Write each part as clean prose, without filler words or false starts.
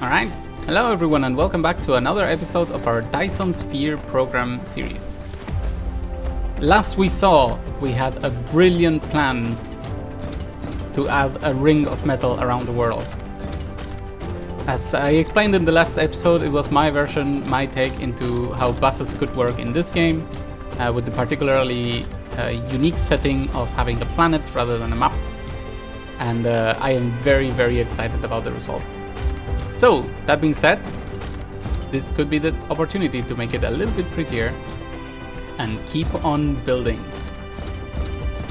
Alright, hello everyone and welcome back to another episode of our Dyson Sphere program series. Last we saw, we had a brilliant plan to add a ring of metal around the world. As I explained in the last episode, it was my version, my take into how buses could work in this game, with the particularly unique setting of having a planet rather than a map. And I am very excited about the results. So, that being said, this could be the opportunity to make it a little bit prettier and keep on building.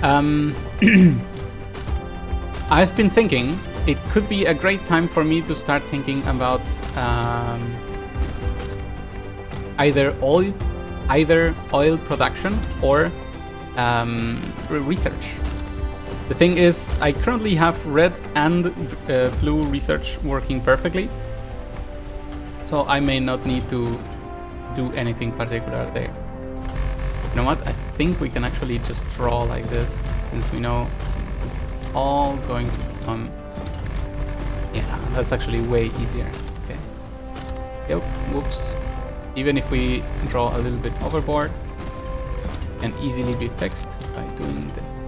I've been thinking it could be a great time for me to start thinking about either oil production or research. The thing is, I currently have red and blue research working perfectly, so I may not need to do anything particular there. You know what? I think we can actually just draw like this, since we know this is all going to become... Yeah, that's actually way easier. Okay. Yep, whoops. Even if we draw a little bit overboard, it can easily be fixed by doing this.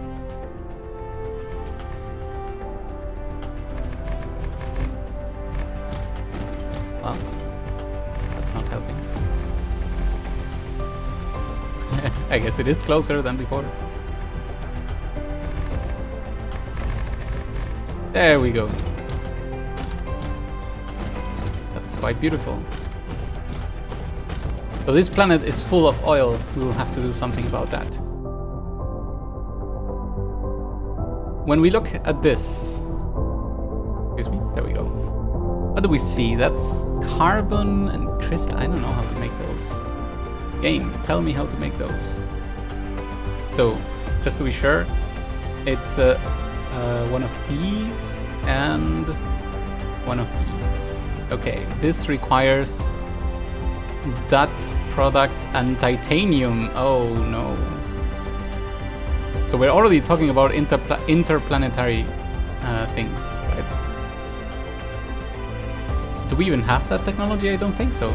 Well, that's not helping. I guess it is closer than before. There we go. That's quite beautiful. So this planet is full of oil. We'll have to do something about that. When we look at this, excuse me, there we go. What do we see? That's carbon and crystal. I don't know how to make those. Game, tell me how to make those. So, just to be sure, it's one of these and one of these. Okay, this requires that product and titanium. Oh no. So we're already talking about interplanetary things, right? Do we even have that technology? I don't think so.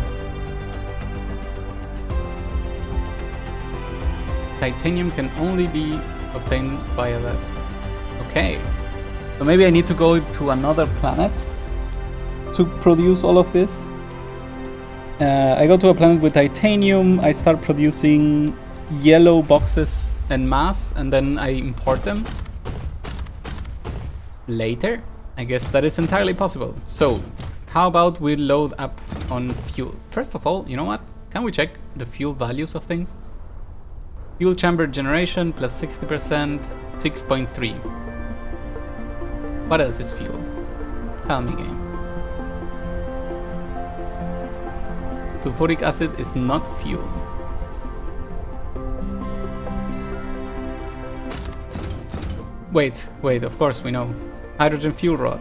Titanium can only be obtained via that. Okay. So maybe I need to go to another planet to produce all of this. I go to a planet with titanium, I start producing yellow boxes en masse, and then I import them later. I guess that is entirely possible. So, how about we load up on fuel? First of all, you know what? Can we check the fuel values of things? Fuel chamber generation plus 60%, 6.3. What else is fuel? Tell me, game. Sulfuric acid is not fuel. Wait, of course we know. Hydrogen fuel rod.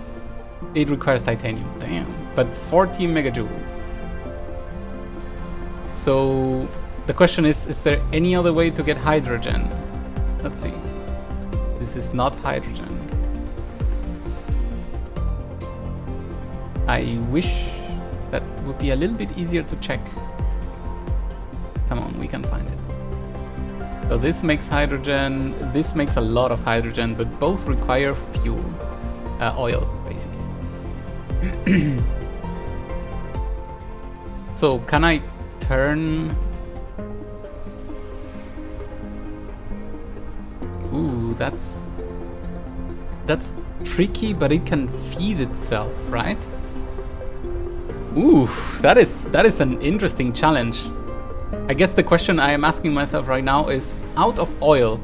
It requires titanium, damn. But 40 megajoules. So the question is there any other way to get hydrogen? Let's see. This is not hydrogen. I wish that would be a little bit easier to check. Come on, we can find it. So this makes hydrogen, this makes a lot of hydrogen, but both require fuel, oil, basically. So can I turn... Ooh, that's tricky, but it can feed itself, right? Ooh, that is an interesting challenge. I guess the question I am asking myself right now is, out of oil,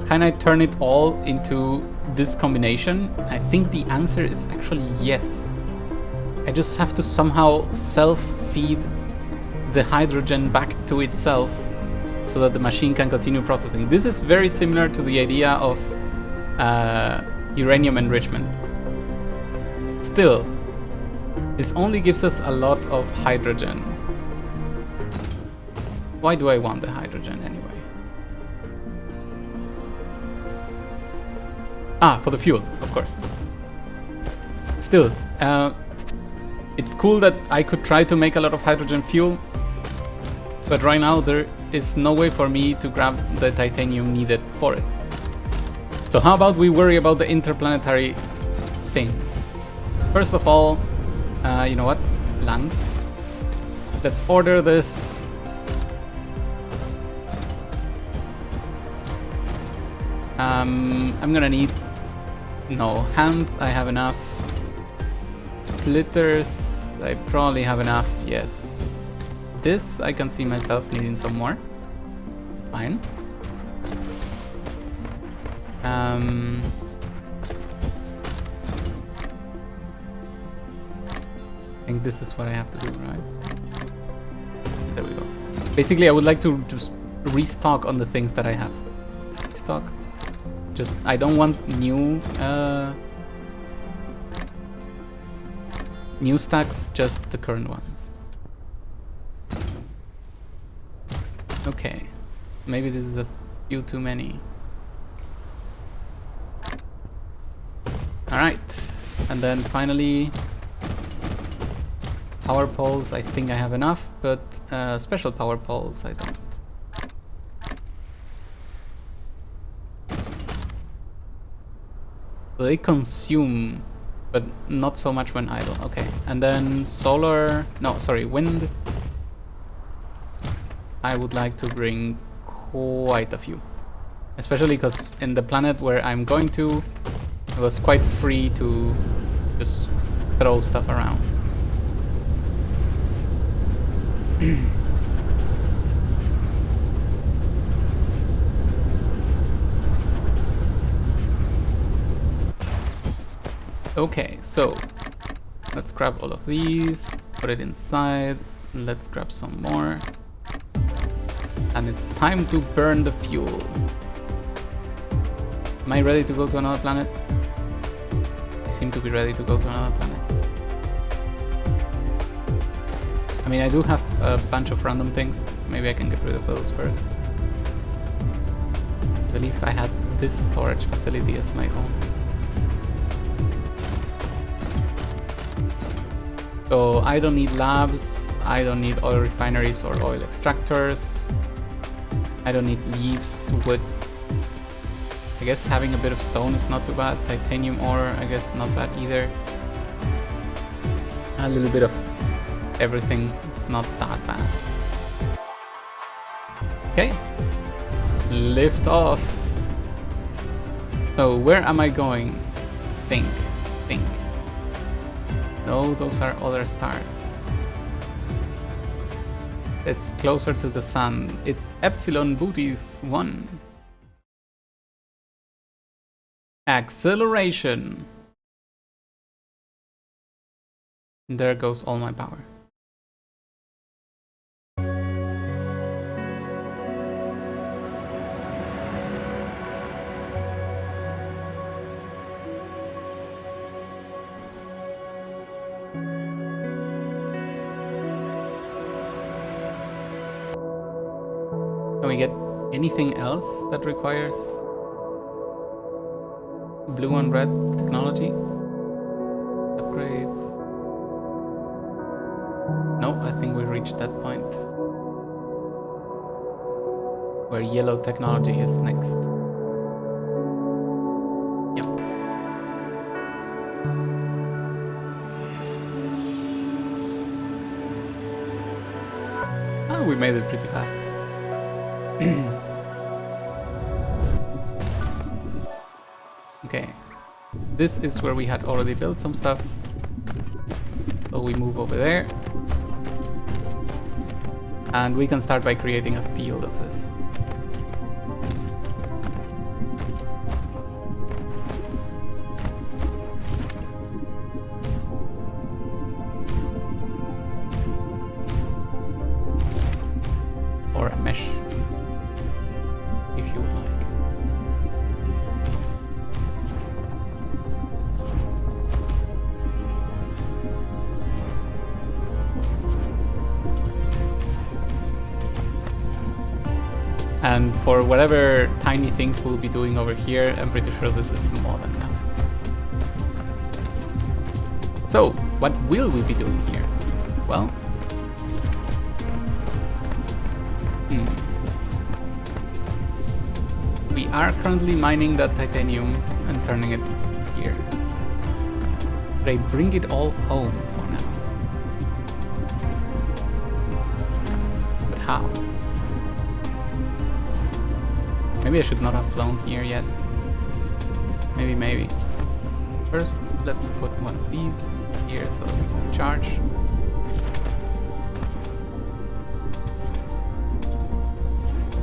can I turn it all into this combination? I think the answer is actually yes. I just have to somehow self-feed the hydrogen back to itself so that the machine can continue processing. This is very similar to the idea of uranium enrichment. Still, this only gives us a lot of hydrogen. Why do I want the hydrogen anyway? Ah, for the fuel, of course. Still, It's cool that I could try to make a lot of hydrogen fuel, but right now there is no way for me to grab the titanium needed for it. So how about we worry about the interplanetary thing? First of all, you know what? Land. Let's order this. I'm gonna need... No, hands, I have enough. Splitters, I probably have enough, yes. This, I can see myself needing some more. Fine. I think this is what I have to do, right? There we go. Basically, I would like to just restock on the things that I have. Stock. Just, I don't want new new stacks, just the current ones. Okay, maybe this is a few too many. Alright, and then finally power poles. I think I have enough, but special power poles I don't. They consume, but not so much when idle. Okay, and then solar, no, sorry, wind. I would like to bring quite a few, especially because in the planet where I'm going to, it was quite free to just throw stuff around. Okay, so let's grab all of these, put it inside, and let's grab some more. And it's time to burn the fuel. Am I ready to go to another planet? I seem to be ready to go to another planet. I mean, I do have a bunch of random things, so maybe I can get rid of those first. I believe I had this storage facility as my own. So I don't need labs, I don't need oil refineries or oil extractors, I don't need leaves, wood. I guess having a bit of stone is not too bad, titanium ore I guess not bad either. A little bit of everything is not that bad. Okay, lift off. So where am I going? Think. No, those are other stars. It's closer to the sun. It's Epsilon Booties 1. Acceleration. There goes all my power. Can we get anything else that requires blue and red technology? Upgrades? No, I think we reached that point where yellow technology is next. Yep. Ah, we made it pretty fast. Okay, this is where we had already built some stuff, so we move over there and we can start by creating a field of this. Or a mesh, if you would like. And for whatever tiny things we'll be doing over here, I'm pretty sure this is more than enough. So, what will we be doing here? Well, we are currently mining that titanium and turning it here. But I bring it all home for now. But how? Maybe I should not have flown here yet. Maybe. First, let's put one of these here so that we can charge.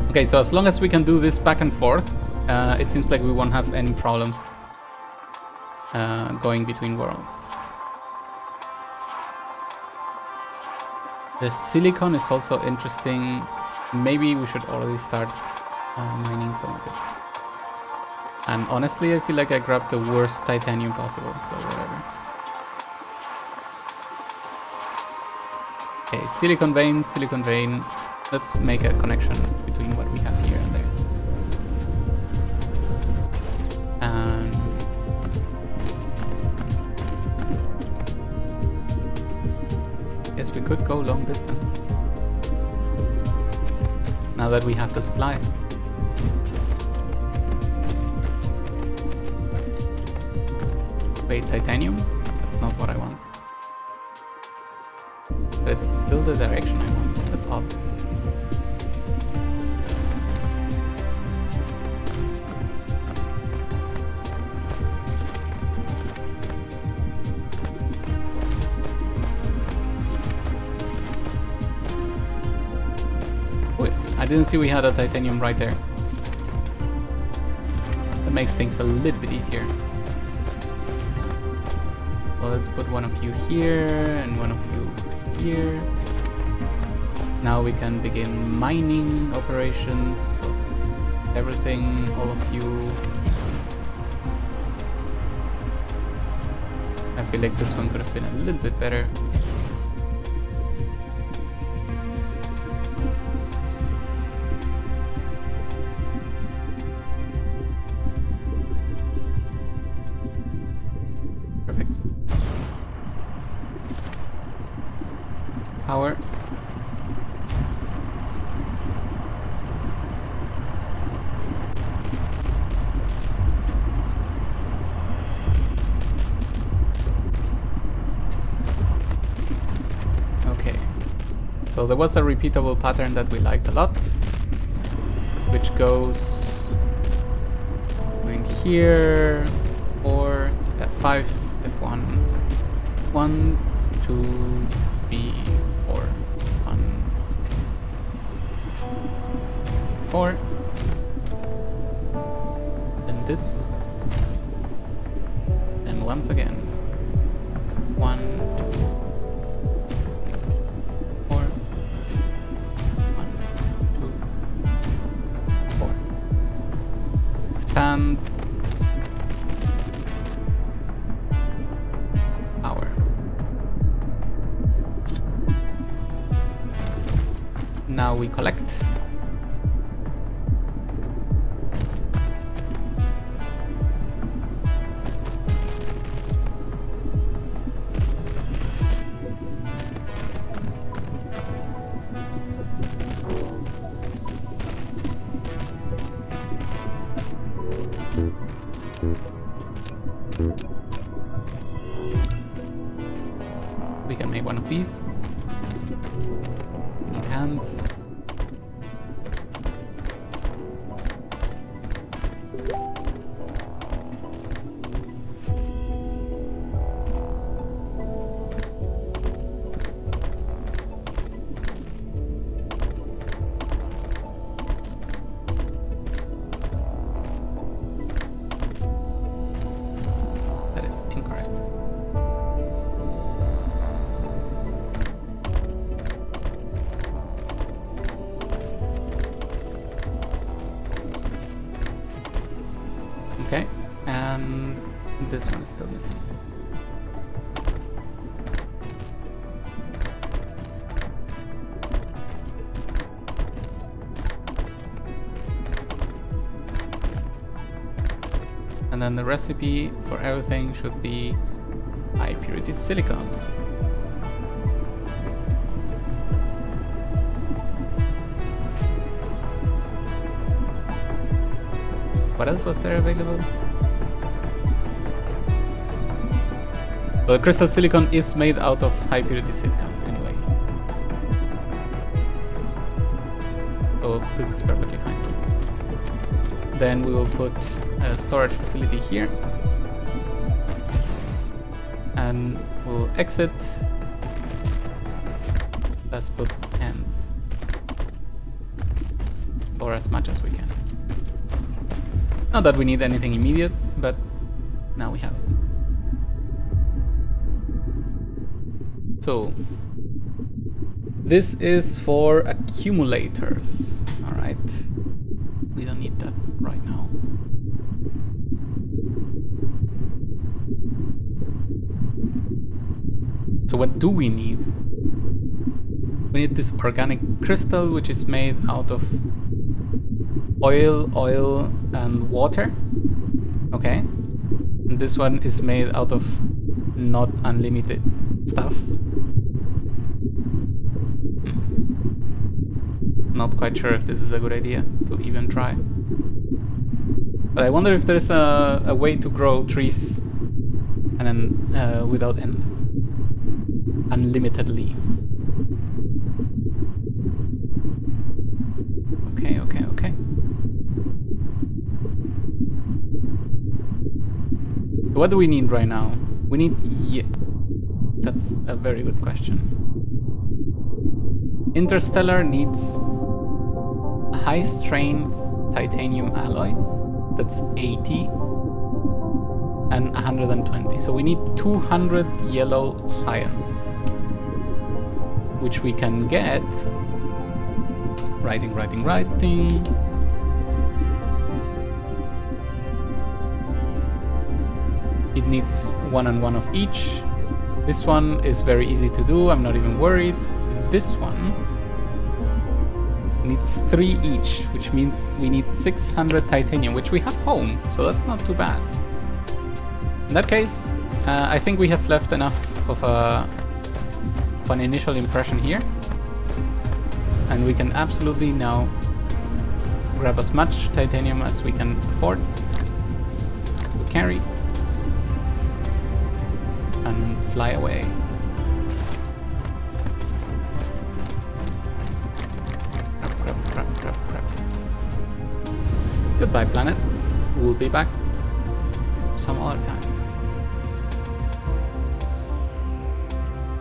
Okay, so as long as we can do this back and forth, it seems like we won't have any problems going between worlds. The silicon is also interesting. Maybe we should already start mining some of it. And honestly, I feel like I grabbed the worst titanium possible, so whatever. Okay, silicon vein. Let's make a connection between what we have here and there. Guess we could go long distance. Now that we have the supply. Wait, titanium? That's not what I want. But it's still the direction I want. That's odd. Wait, I didn't see we had a titanium right there. That makes things a little bit easier. So let's put one of you here and one of you here. Now we can begin mining operations of everything, all of you. I feel like this one could have been a little bit better. Power. Okay, so there was a repeatable pattern that we liked a lot, which goes going here, 4, F5, F1, 1, 2, 3, 4, 1, 4, and this, and once again, 1, 2, 3, 4, 1, 2, 4. Expand. Power. Now we collect. We can make one of these. Need hands. That is incorrect. Okay, and this one is still missing. And then the recipe for everything should be IP purity silicon. What else was there available? Well, crystal silicon is made out of high purity silicon anyway. So this is perfectly fine. Then we will put a storage facility here. And we'll exit. Let's put hands. Or as much as we can. Not that we need anything immediate, but now we have it. So, this is for accumulators. Alright. We don't need that right now. So what do we need? We need this organic crystal, which is made out of oil, and water. Okay. And this one is made out of not unlimited stuff. Not quite sure if this is a good idea to even try. But I wonder if there's a way to grow trees and then without end. Unlimitedly. Okay. What do we need right now? We need... Yeah. That's a very good question. Interstellar needs a high strength titanium alloy. That's 80 and 120. So we need 200 yellow science, which we can get. Writing. It needs 1 and 1 of each. This one is very easy to do, I'm not even worried. This one needs 3 each, which means we need 600 titanium, which we have home, so that's not too bad. In that case, I think we have left enough of an initial impression here. And we can absolutely now grab as much titanium as we can afford to carry and fly away. Crap. Goodbye, planet. We'll be back some other time.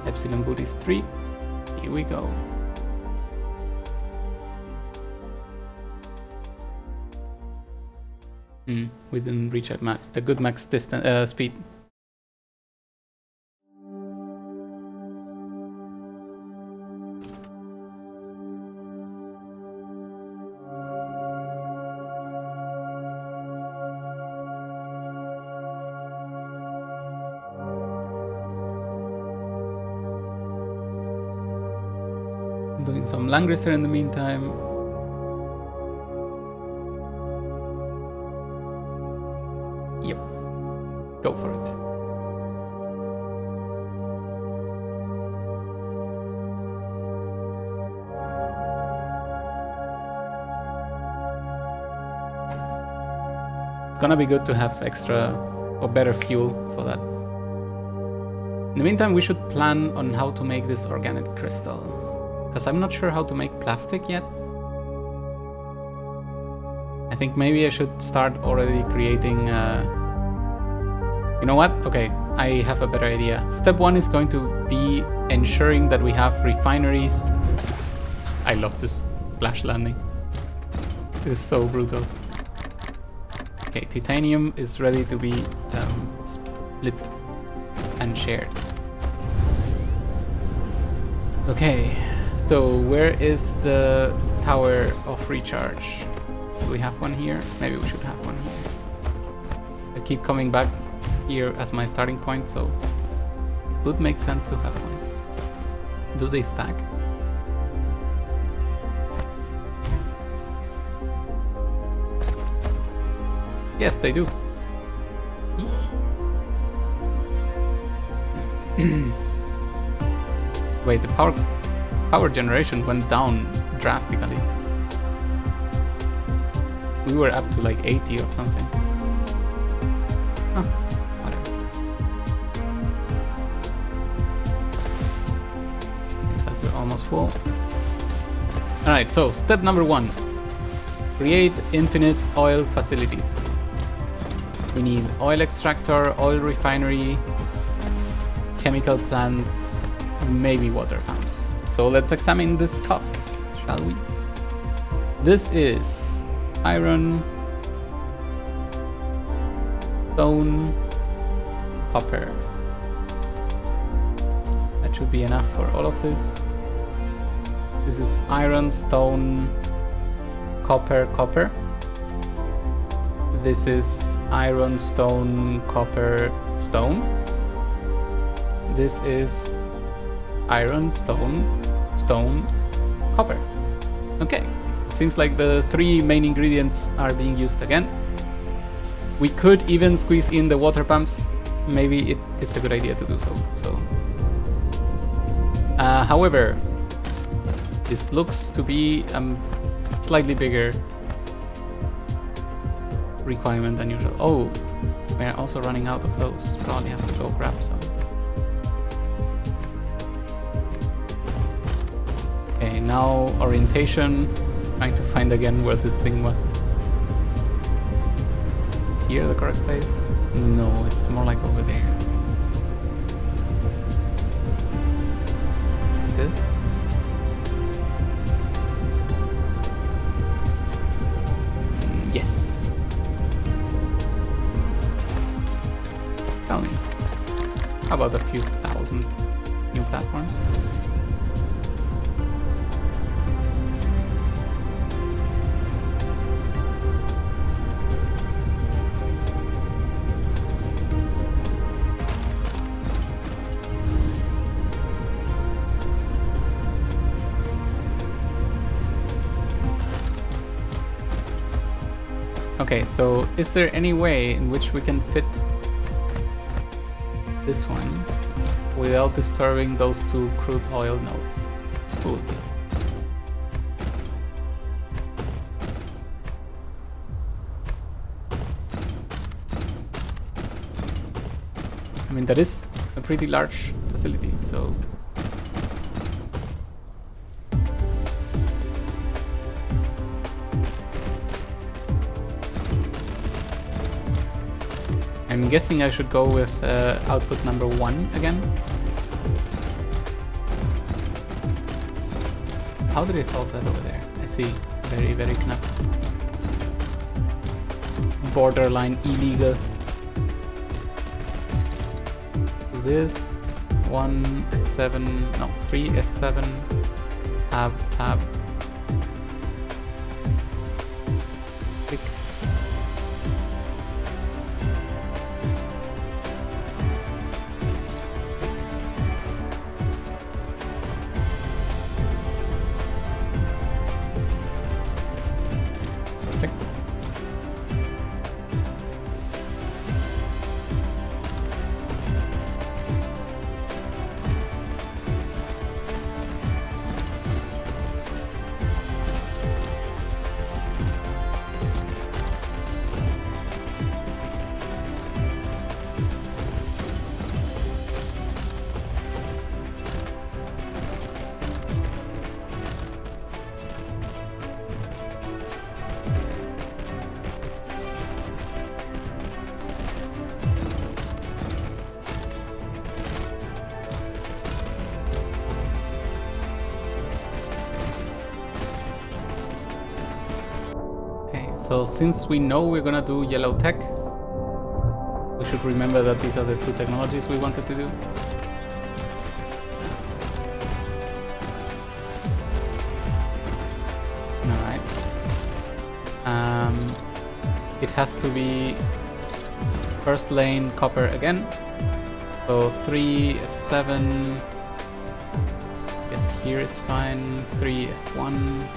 Epsilon Booties 3. Here we go. We didn't reach a good max distance speed. Doing some Langrisser in the meantime. Yep, go for it. It's gonna be good to have extra or better fuel for that. In the meantime, we should plan on how to make this organic crystal, because I'm not sure how to make plastic yet. I think maybe I should start already creating... You know what? Okay, I have a better idea. Step 1 is going to be ensuring that we have refineries. I love this splash landing. It is so brutal. Okay, titanium is ready to be split and shared. Okay, so where is the tower of recharge? Do we have one here? Maybe we should have one here. I keep coming back here as my starting point, so it would make sense to have one. Do they stack? Yes, they do. Wait, the power generation went down drastically. We were up to like 80 or something. Huh, whatever. Looks like we're almost full. Alright, so step number 1. Create infinite oil facilities. We need oil extractor, oil refinery, chemical plants, maybe water pumps. So let's examine these costs, shall we? This is iron, stone, copper. That should be enough for all of this. This is iron, stone, copper, copper. This is iron, stone, copper, stone. This is iron, stone, stone, copper. Okay, seems like the 3 main ingredients are being used again. We could even squeeze in the water pumps. Maybe it's a good idea to do so. However, this looks to be slightly bigger requirement than usual. Oh, we're also running out of those. Probably have to go grab some. Okay, now orientation. Trying to find again where this thing was. Is here the correct place? No, it's more like over there. This? Yes. Tell me, how about a few thousand new platforms? Okay, so is there any way in which we can fit this one without disturbing those 2 crude oil nodes? We'll see. I mean, that is a pretty large facility, so... I'm guessing I should go with output number 1 again. How did I solve that over there? I see. Very, very knapp. Borderline illegal. This 1 F7, no, 3 F7, tab, click. So since we know we're gonna do yellow tech, we should remember that these are the 2 technologies we wanted to do. Alright. It has to be first lane copper again. So 3 F7. Guess here is fine. 3 F1.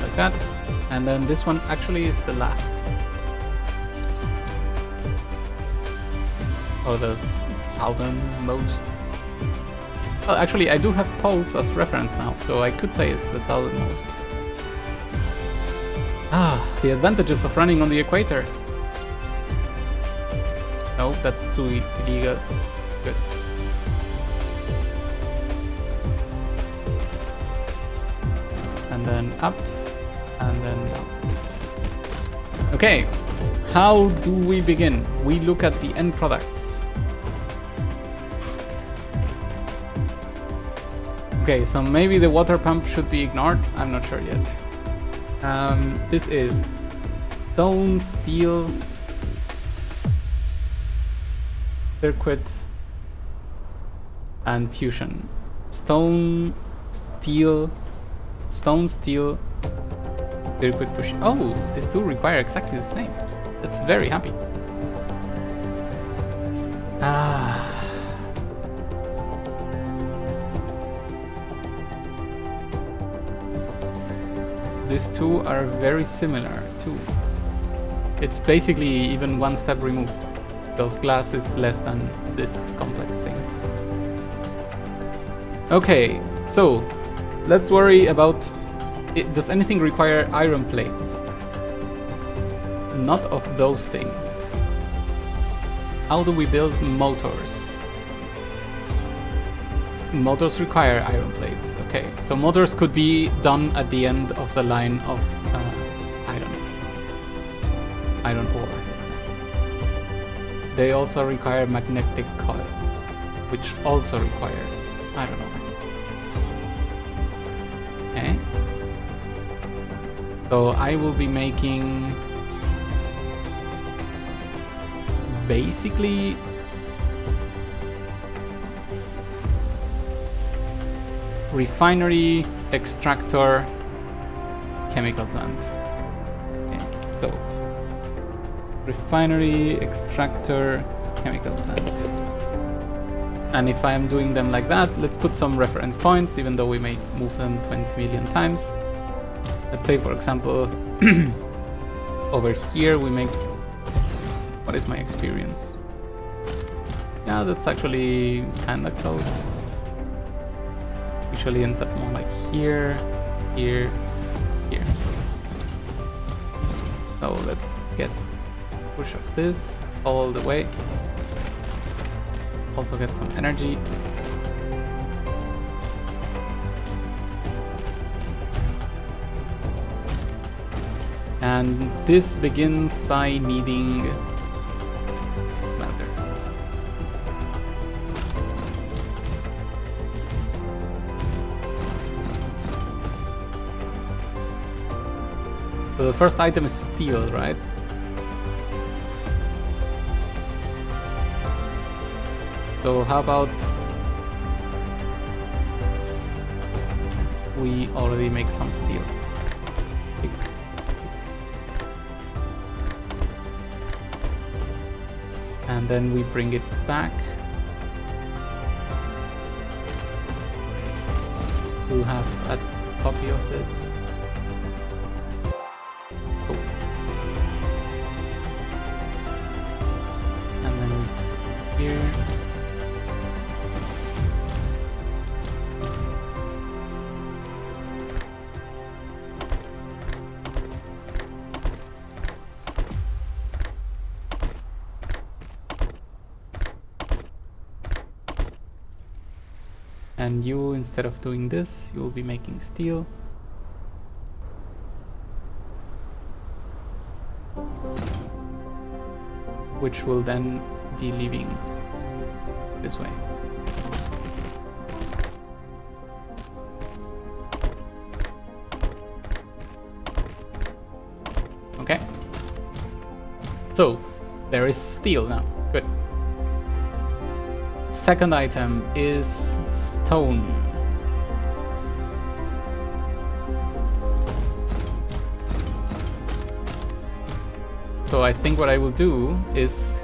like that. And then this one actually is the last. Or the southernmost. Well, actually, I do have poles as reference now, so I could say it's the southernmost. Ah, the advantages of running on the equator. No, that's too illegal. Good. And then up, and then down. Okay, how do we begin? We look at the end products. Okay, so maybe the water pump should be ignored. I'm not sure yet. This is stone, steel, circuit, and fusion. Stone, steel, circuit, fusion. Oh, these two require exactly the same. That's very happy. These two are very similar too. It's basically even one step removed. Because glass is less than this complex thing. Okay, so let's worry about does anything require iron plates? Not of those things. How do we build motors? Motors require iron plates. Okay, so motors could be done at the end of the line of iron ore. They also require magnetic coils, which also require iron ore. Okay. So I will be making basically refinery, extractor, chemical plant. Okay, so refinery, extractor, chemical plant. And if I am doing them like that, let's put some reference points, even though we may move them 20 million times. Let's say, for example, over here we make... What is my experience? Yeah, that's actually kinda close. Usually ends up more like here, here, here. So let's get push of this all the way. Also get some energy. And this begins by needing smelters. So the first item is steel, right? So how about we already make some steel? And then we bring it back to have a copy of this. Oh. And then here. And you, instead of doing this, you'll be making steel. Which will then be leaving this way. Okay. So, there is steel now. Good. Second item is stone. So I think what I will do is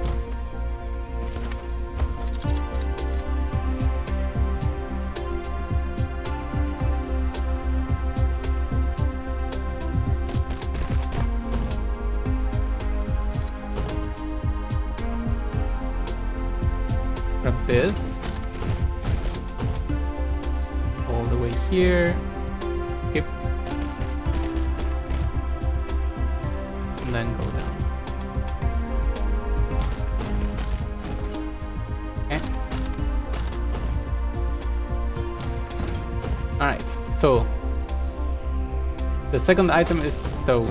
this all the way here. Skip. And then go down. Okay. Alright, so the second item is stone.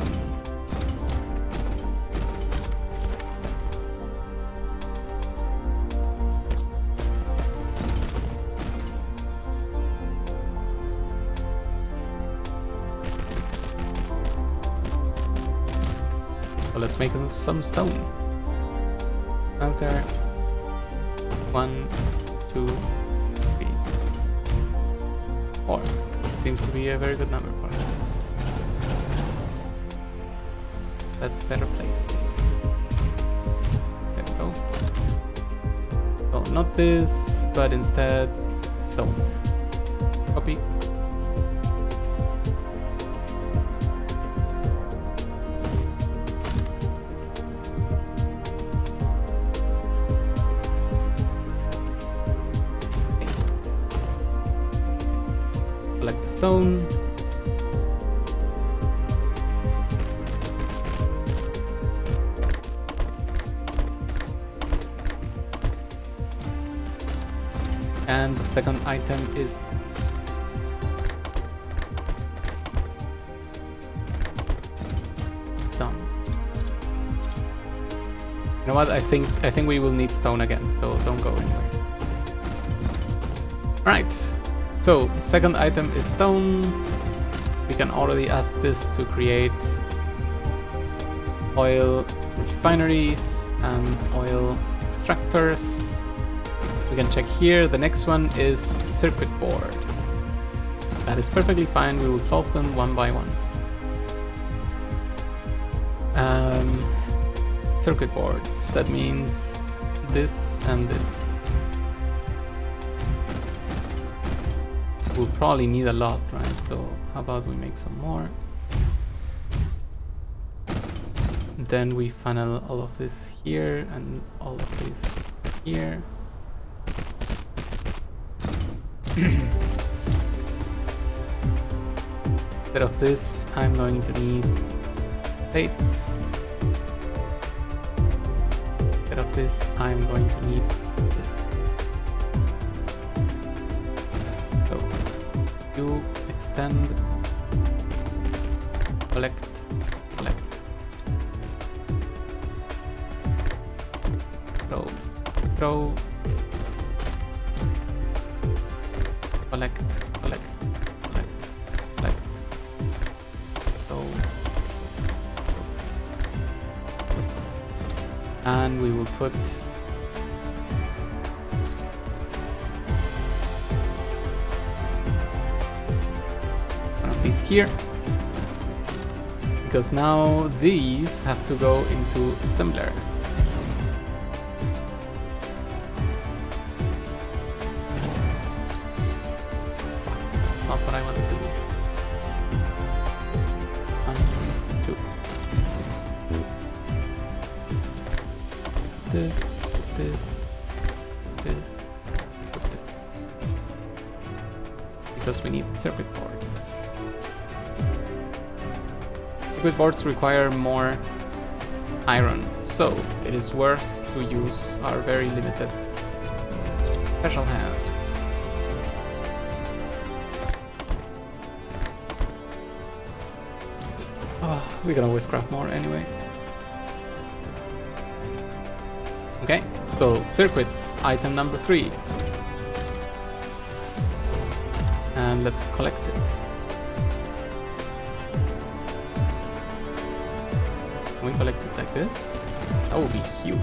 So let's make some stone. Out there. 1, 2, 3, 4. Which seems to be a very good number for us. That better place, please. There we go. So not this, but instead stone. Copy. Collect the stone. And the second item is stone. You know what? I think we will need stone again, so don't go anywhere. Right. So, second item is stone. We can already ask this to create oil refineries and oil extractors. We can check here. The next one is circuit board. That is perfectly fine. We will solve them one by one. Circuit boards. That means this and this. We'll probably need a lot, right? So how about we make some more? Then we funnel all of this here and all of this here. Instead of this, I'm going to need plates. Instead of this, I'm going to need this. So you extend, collect, collect, throw, throw, collect, collect, collect, collect, throw, and we will put one of these here, because now these have to go into assemblers. That's not what I want to do. 1, 2. This, this, this, this. Because we need circuit boards. Circuit boards require more iron, so it is worth to use our very limited special hands. Oh, we can always craft more anyway. Okay, so circuits, item number 3. And let's collect it. Can we collect it like this? That would be huge.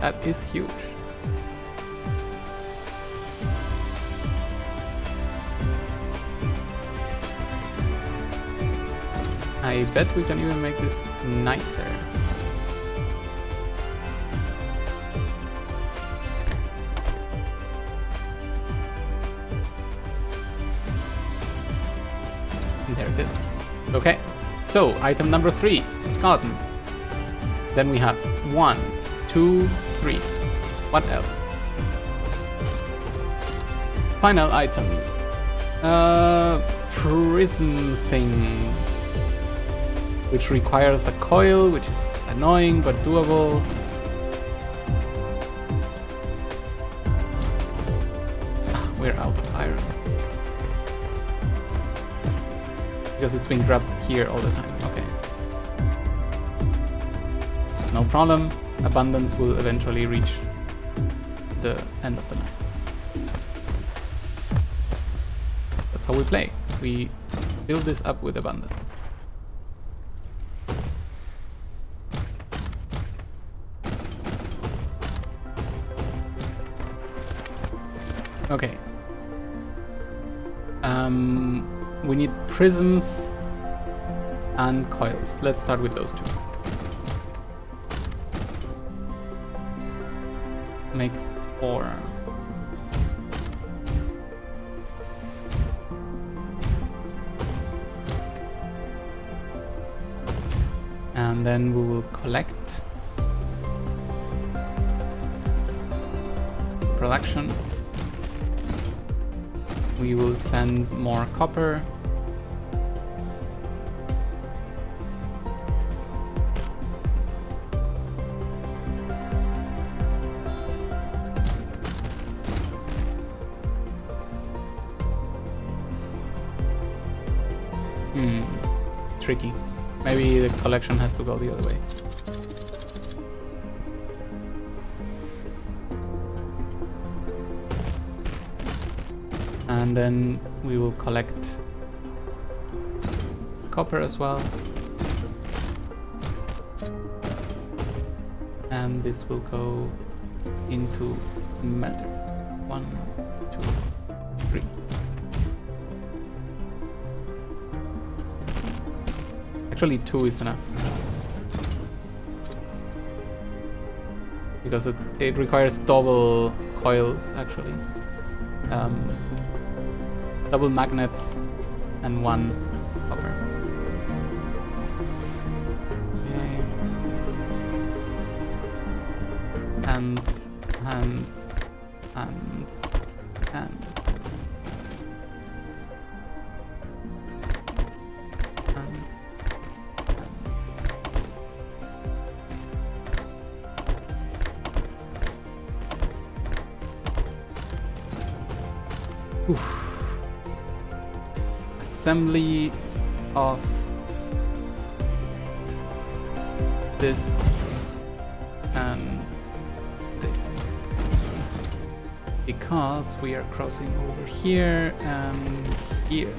That is huge. I bet we can even make this nicer. There it is. Okay, so item number 3, cotton. Then we have 1, 2, 3. What else? Final item. Prism thing. Which requires a coil, which is annoying but doable. We're out of iron. Because it's been grabbed here all the time. Okay. No problem. Abundance will eventually reach the end of the line. That's how we play. We build this up with abundance. Okay. We need prisms and coils. Let's start with those two. Make 4. And then we will collect production. We will send more copper. Tricky. Maybe the collection has to go the other way. And then we will collect copper as well. And this will go into smelters. 1, 2, 3. Actually 2 is enough. Because it requires double coils actually. Double magnets and 1 copper. Okay. Hands, hands, hands, hands. Oof. Assembly of this and this, because we are crossing over here and here.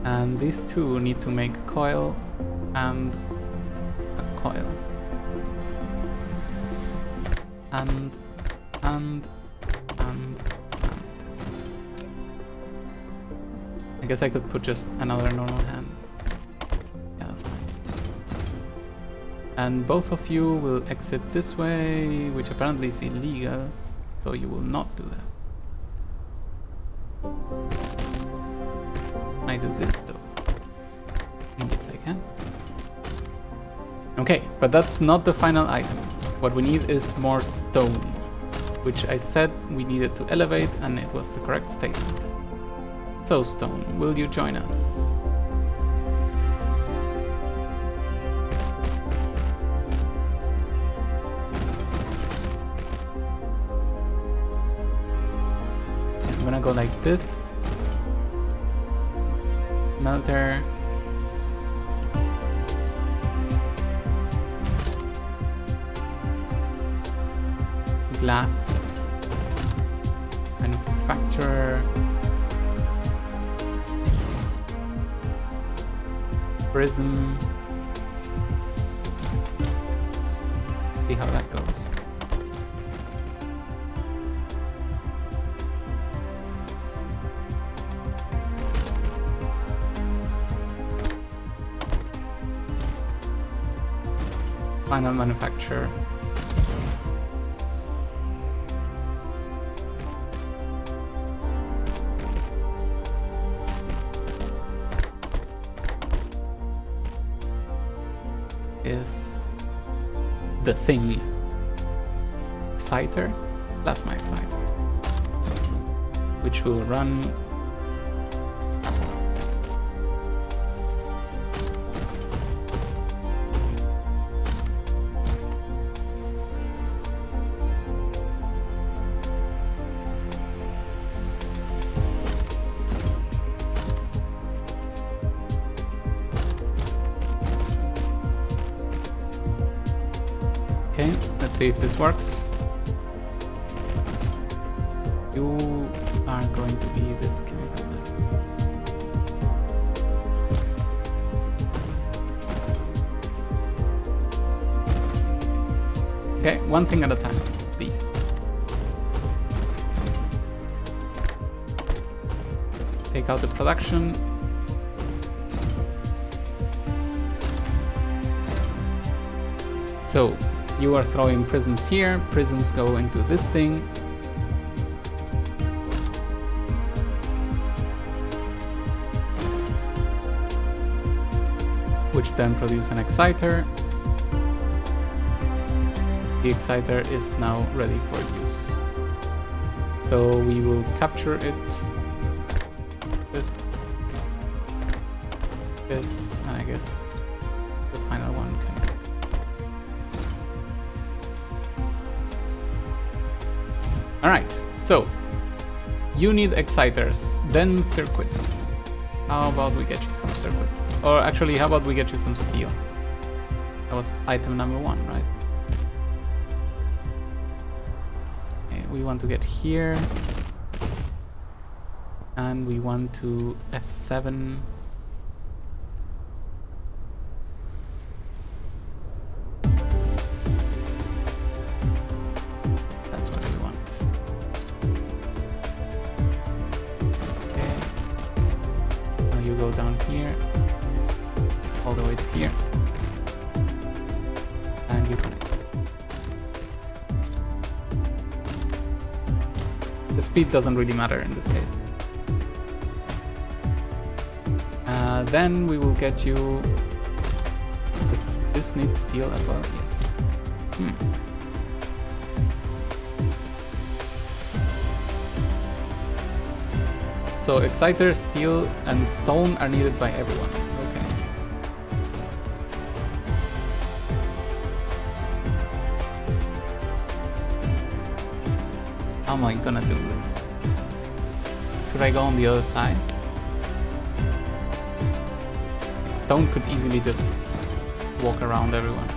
And these two need to make a coil and a coil. And. I guess I could put just another normal hand. Yeah, that's fine. And both of you will exit this way, which apparently is illegal, so you will not do that. I do this though. And yes, I can. Okay, but that's not the final item. What we need is more stone, which I said we needed to elevate, and it was the correct statement. So stone, will you join us? Okay, I'm gonna go like this. Melter. Glass manufacturer, prism. See how that goes. Final manufacturer. the thing. Exciter, plasma exciter, which will run. Okay, let's see if this works. You are going to be this chemical lab. Okay, one thing at a time, please. Take out the production. So, you are throwing prisms here, prisms go into this thing. Which then produce an exciter. The exciter is now ready for use. So we will capture it. This, and I guess the final one can. Alright, so you need exciters, then circuits. How about we get you some circuits? Or actually, how about we get you some steel? That was item number 1, right? Okay, we want to get here. And we want to F7. That's what we want. Okay. Now you go down here, all the way to here, and you connect. The speed doesn't really matter in this case. Then we will get you. This needs steel as well. Yes. So exciter, steel, and stone are needed by everyone. Okay. How am I gonna do this? Should I go on the other side? Stone could easily just walk around everyone.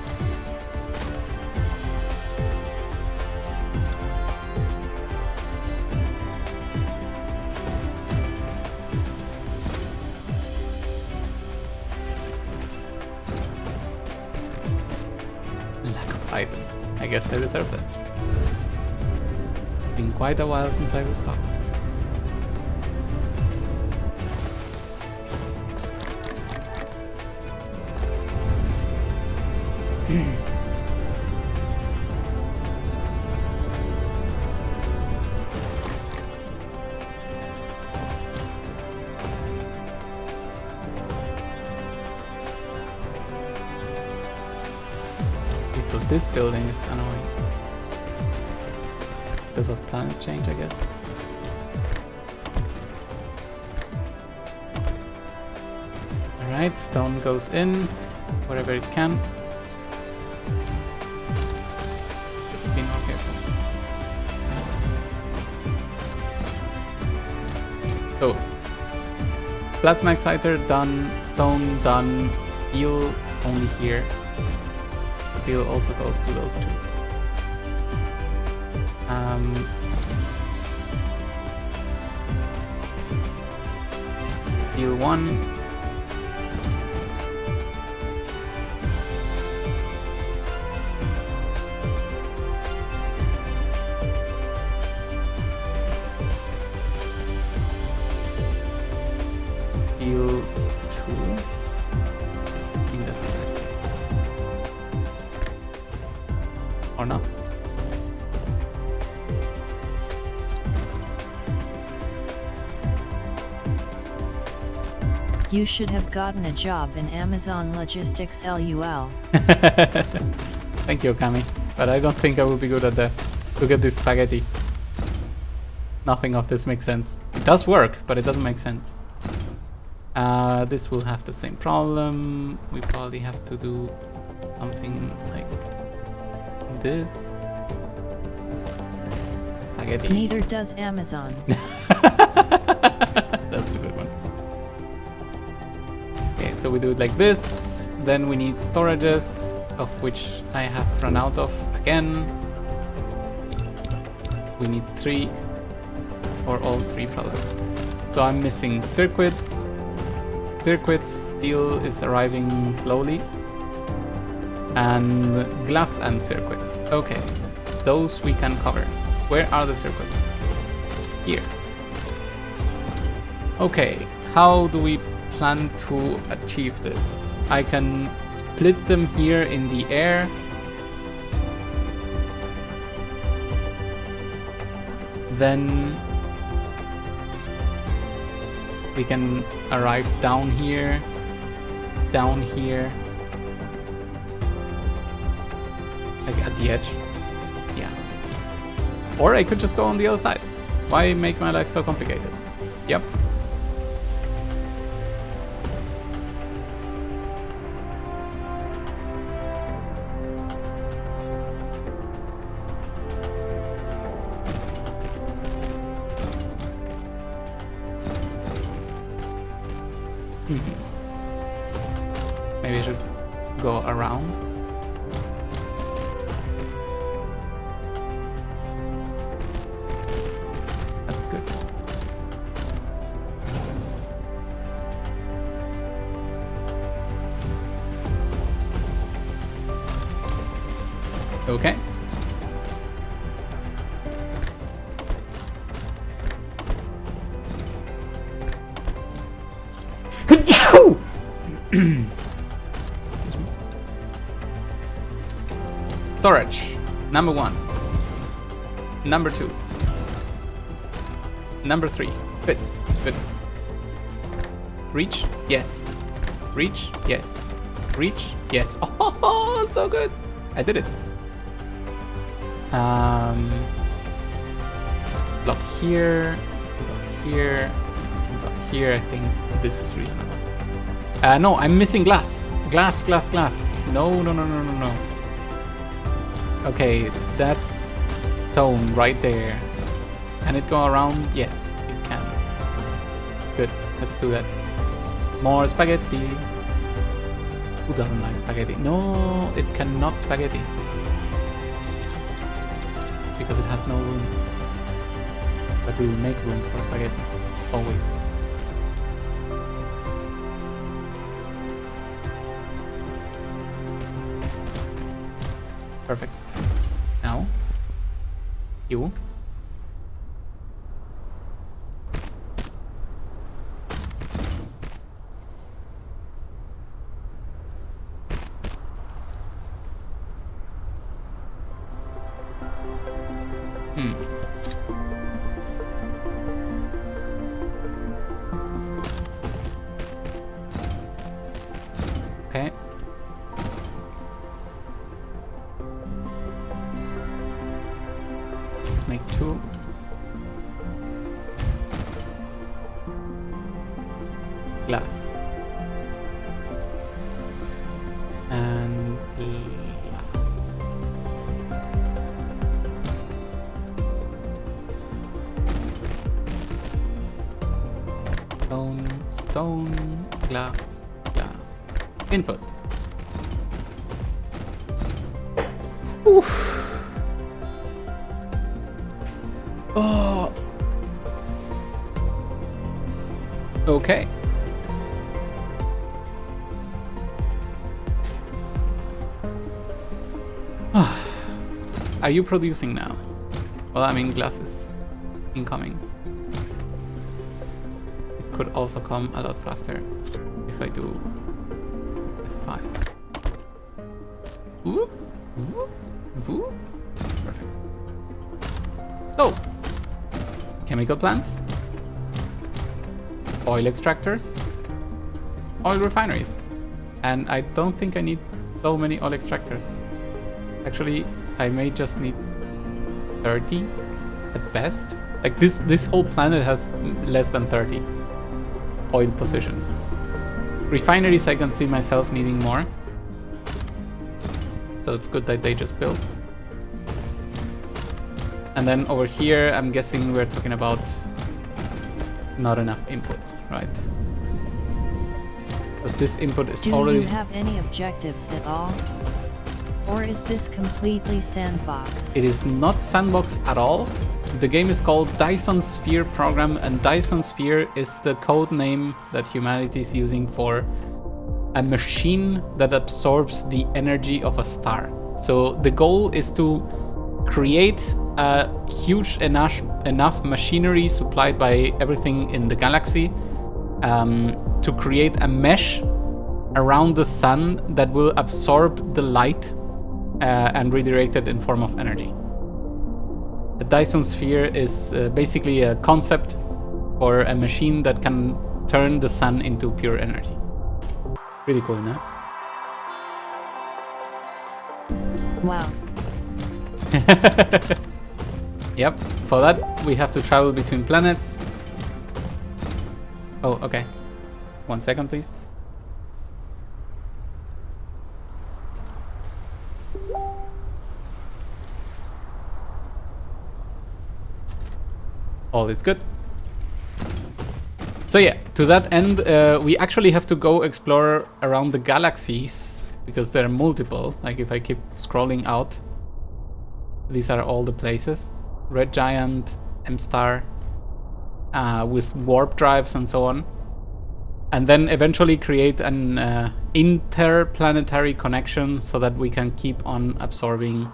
Lack of item. I guess I deserve that. It's been quite a while since I restocked. So this building is annoying because of climate change, I guess. Alright, stone goes in wherever it can. Be more careful. So, plasma exciter done, stone done, steel only here. Steel also goes to those two. Steel 1. Steel 2. I think that's it. Or not. You should have gotten a job in Amazon Logistics LUL. Thank you, Kami. But I don't think I will be good at that. Look at this spaghetti. Nothing of this makes sense. It does work, but it doesn't make sense. This will have the same problem. We probably have to do something like this. Spaghetti. Neither does Amazon. That's a good one. Okay, so we do it like this. Then we need storages, of which I have run out of again. We need 3 for all 3 products. So I'm missing circuits. Circuits steel is arriving slowly. And glass and circuits. Okay, those we can cover. Where are the circuits? Here. Okay, how do we plan to achieve this? I can split them here in the air. Then we can arrive down here, like at the edge. Yeah. Or I could just go on the other side. Why make my life so complicated? Yep. Maybe I should go around. That's good. Okay. Storage. Number 1. Number 2. Number 3. Fits. Good. Reach. Yes. Reach. Yes. Reach. Yes. Oh, so good. I did it. Block here. Block here. Block here. I think this is reasonable. No, I'm missing glass. Glass. No. Okay, that's stone right there. Can it go around? Yes, it can. Good, let's do that. More spaghetti. Who doesn't like spaghetti? No, it cannot spaghetti. Because it has no room. But we will make room for spaghetti. Always. Perfect. Now, you. Okay. Let's make 2. Glass. And glass. Stone, glass, glass. Input. Oof. Oh. Okay. Are you producing now? Well, I mean glasses. Incoming. It could also come a lot faster if I do F5. Whoop, whoop, whoop. Perfect. Oh! Chemical plants. Oil extractors. Oil refineries. And I don't think I need so many oil extractors. Actually, I may just need 30 at best. Like this whole planet has less than 30 oil positions. Refineries, I can see myself needing more. So it's good that they just built. And then over here, I'm guessing we're talking about not enough input, right? Because this input is already... Do you have any objectives at all? Or is this completely sandbox? It is not sandbox at all. The game is called Dyson Sphere Program, and Dyson Sphere is the code name that humanity is using for a machine that absorbs the energy of a star. So the goal is to create a huge enough machinery supplied by everything in the galaxy to create a mesh around the sun that will absorb the light and redirect it in form of energy. The Dyson Sphere is basically a concept for a machine that can turn the sun into pure energy. Really cool, no? Wow. Yep, for that we have to travel between planets. Oh, okay. 1 second, please. All is good. So yeah, to that end, we actually have to go explore around the galaxies, because there are multiple. Like if I keep scrolling out, these are all the places. Red Giant, M-Star, with warp drives and so on. And then eventually create an interplanetary connection so that we can keep on absorbing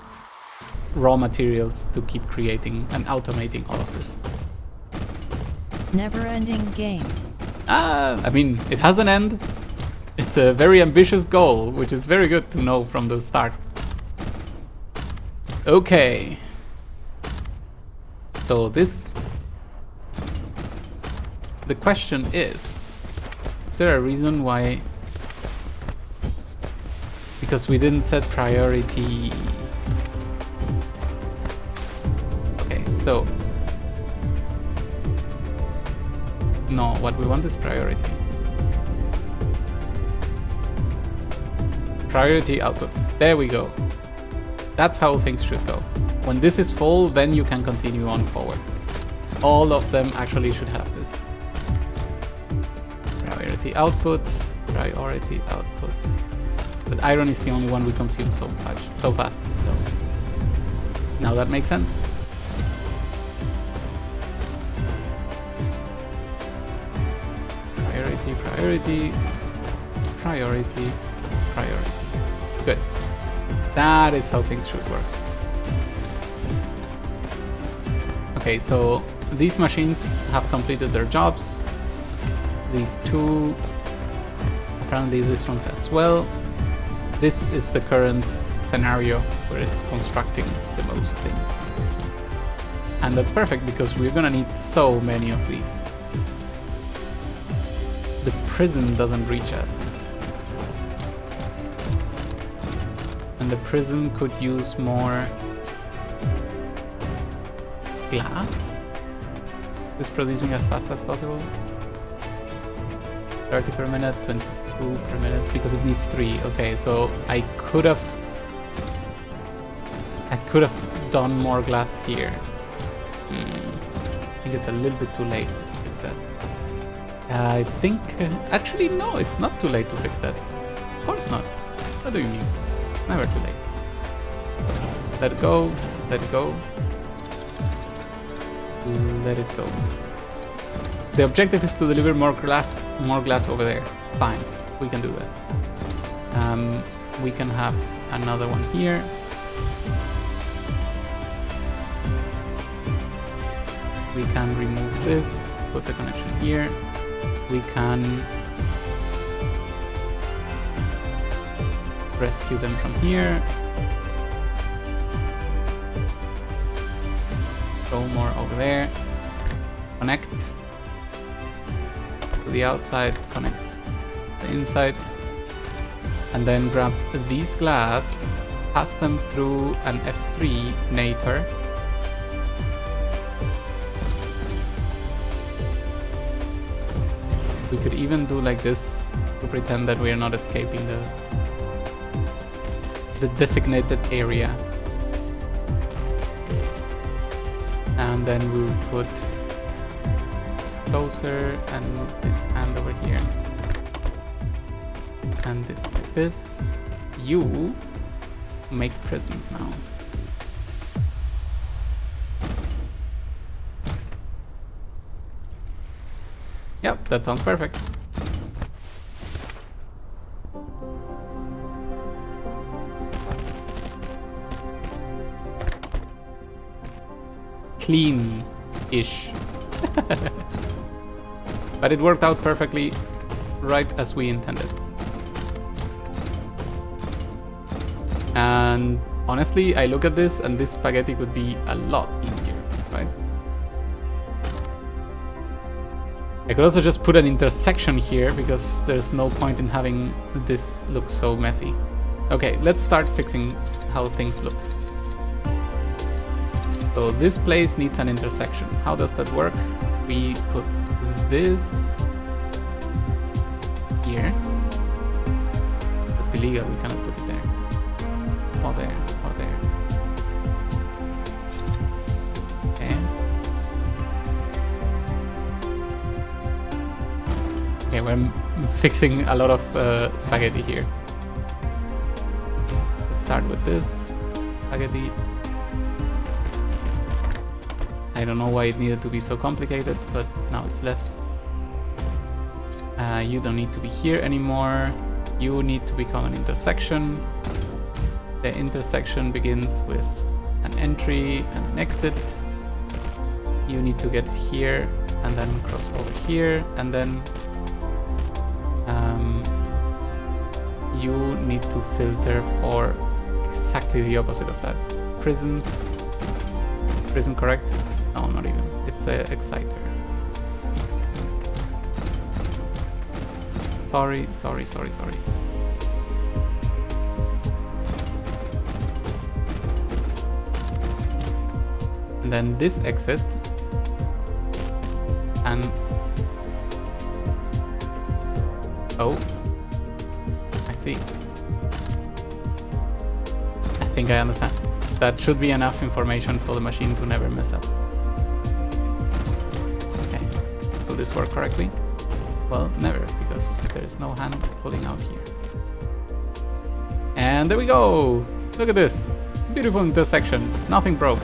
raw materials to keep creating and automating all of this. Never-ending game. I mean, it has an end. It's a very ambitious goal, which is very good to know from the start. Okay. So this... The question is there a reason why... Because we didn't set priority... Okay, so... No, what we want is priority. Priority output. There we go. That's how things should go. When this is full, then you can continue on forward. All of them actually should have this. Priority output, priority output. But iron is the only one we consume so fast. So now that makes sense. Priority, priority, priority. Good. That is how things should work. Okay, so these machines have completed their jobs. These two, apparently this one's as well. This is the current scenario where it's constructing the most things. And that's perfect because we're gonna need so many of these. The prism doesn't reach us. And the prism could use more glass. Is producing as fast as possible. 30 per minute, 22 per minute, because it needs 3. Okay, so I could have done more glass here. I think it's a little bit too late to fix that. I think... actually, no, it's not too late to fix that. Of course not. What do you mean? Never too late. Let it go. Let it go. Let it go. The objective is to deliver more glass over there. Fine, we can do that. We can have another one here. We can remove this, put the connection here. We can rescue them from here. Throw more over there. Connect to the outside, connect the inside. And then grab these glass pass them through an F3 nator. We could even do like this to pretend that we are not escaping the designated area. And then we'll put this closer and this hand over here. And this like this. You make prisms now. Yep, that sounds perfect. Clean-ish. But it worked out perfectly, right as we intended. And honestly, I look at this and this spaghetti would be a lot easier, right? I could also just put an intersection here because there's no point in having this look so messy. Okay, let's start fixing how things look. So this place needs an intersection. How does that work? We put this here. That's illegal, we cannot put it there. Or there, or there. Okay. Okay, we're fixing a lot of spaghetti here. Let's start with this spaghetti. I don't know why it needed to be so complicated, but now it's less. You don't need to be here anymore. You need to become an intersection. The intersection begins with an entry and an exit. You need to get here and then cross over here, and then you need to filter for exactly the opposite of that. Prisms. Prism correct? No, not even. It's an exciter. Sorry. And then this exit, and oh, I see. I think I understand. That should be enough information for the machine to never mess up. Okay, will this work correctly? Well, never, because there is no hand pulling out here. And there we go! Look at this! Beautiful intersection, nothing broke.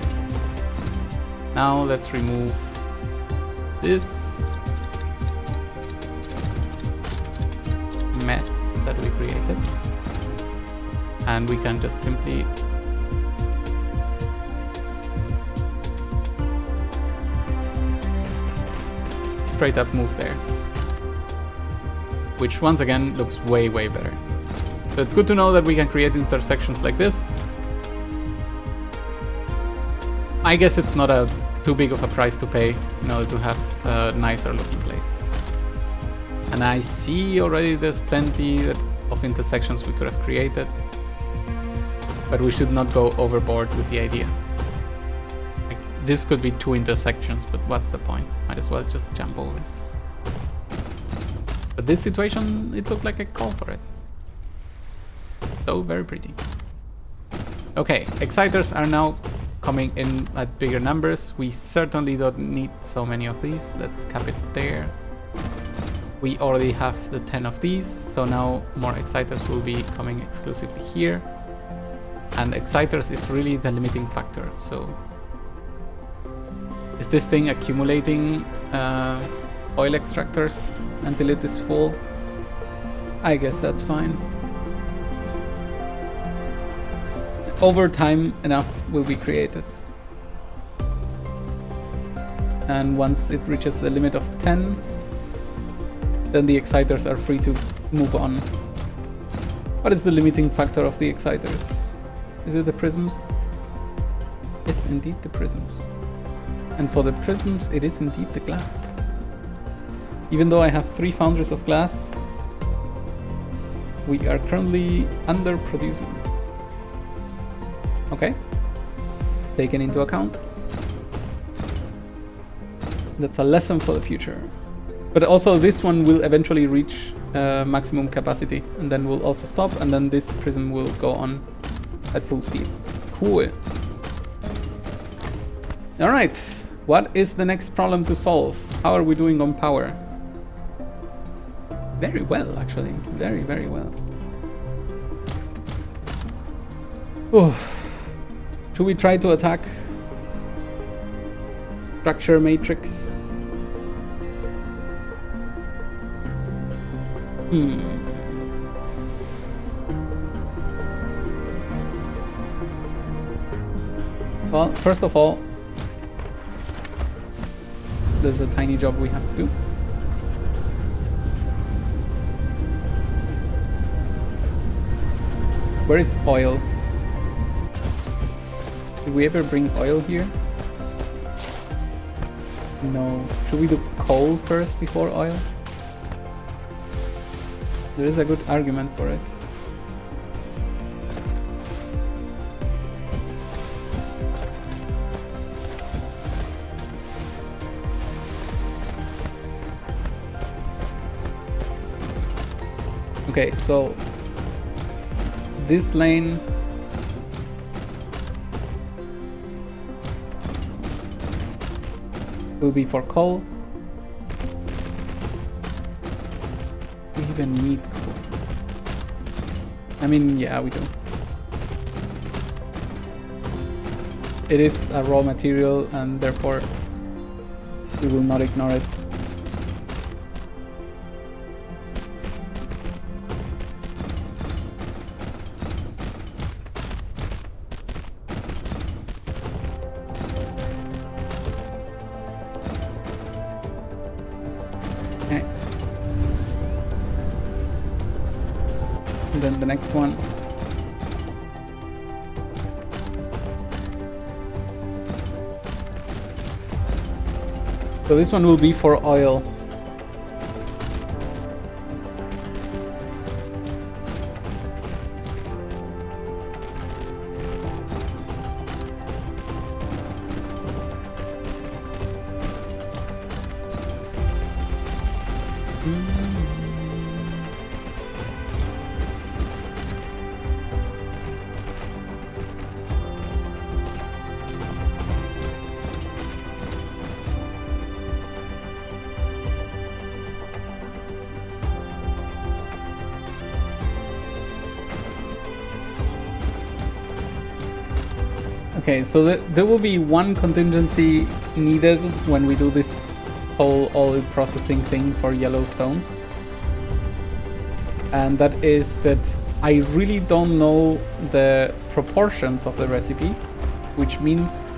Now let's remove this mess that we created. And we can just simply straight up move there. Which once again looks way better. So it's good to know that we can create intersections like this. I guess it's not too big of a price to pay in order to have a nicer looking place. And I see already there's plenty of intersections we could have created, but we should not go overboard with the idea. Like, this could be 2 intersections, but what's the point? Might as well just jump over it. But this situation, it looked like a call for it. So very pretty. Okay, exciters are now coming in at bigger numbers. We certainly don't need so many of these. Let's cap it there. We already have the 10 of these, so now more exciters will be coming exclusively here. And exciters is really the limiting factor. So is this thing accumulating oil extractors until it is full? I guess that's fine. Over time, enough will be created. And once it reaches the limit of 10, then the exciters are free to move on. What is the limiting factor of the exciters? Is it the prisms? Yes, indeed the prisms. And for the prisms, it is indeed the glass. Even though I have 3 foundries of glass, we are currently underproducing. Okay. Taken into account. That's a lesson for the future. But also this one will eventually reach maximum capacity, and then will also stop, and then this prism will go on at full speed. Cool. Alright, what is the next problem to solve? How are we doing on power? Very well, actually. Very, very well. Oh. Should we try to attack structure matrix? Well, first of all, there's a tiny job we have to do. Where is oil? Did we ever bring oil here? No. Should we do coal first before oil? There is a good argument for it. Okay, so this lane will be for coal. We even need coal. I mean, yeah, we do. It is a raw material, and therefore we will not ignore it. Okay. And then the next one. So this one will be for oil. Okay, so there will be one contingency needed when we do this whole oil processing thing for yellow stones. And that is that I really don't know the proportions of the recipe, which means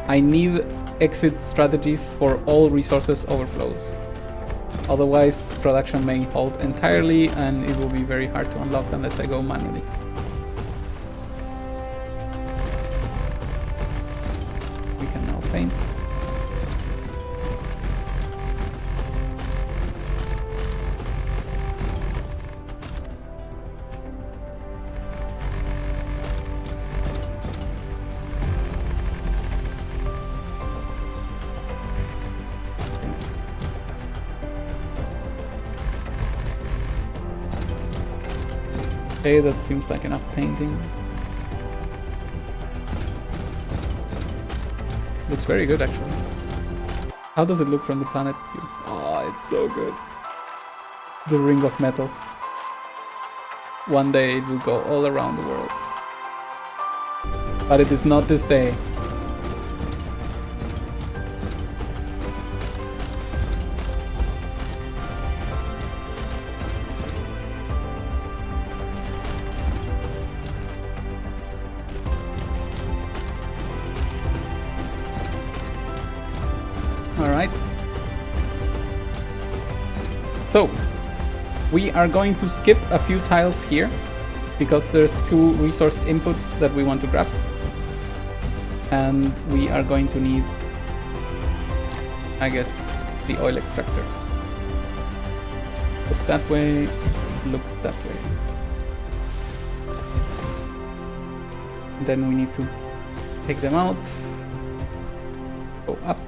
I need exit strategies for all resources overflows. Otherwise, production may halt entirely and it will be very hard to unlock unless I go manually. Paint. Okay, that seems like enough painting. Looks very good, actually. How does it look from the planet view? Oh, it's so good. The ring of metal. One day it will go all around the world. But it is not this day. Alright. So, we are going to skip a few tiles here because there's 2 resource inputs that we want to grab. And we are going to need, I guess, the oil extractors. Look that way, look that way. Then we need to take them out. Go up.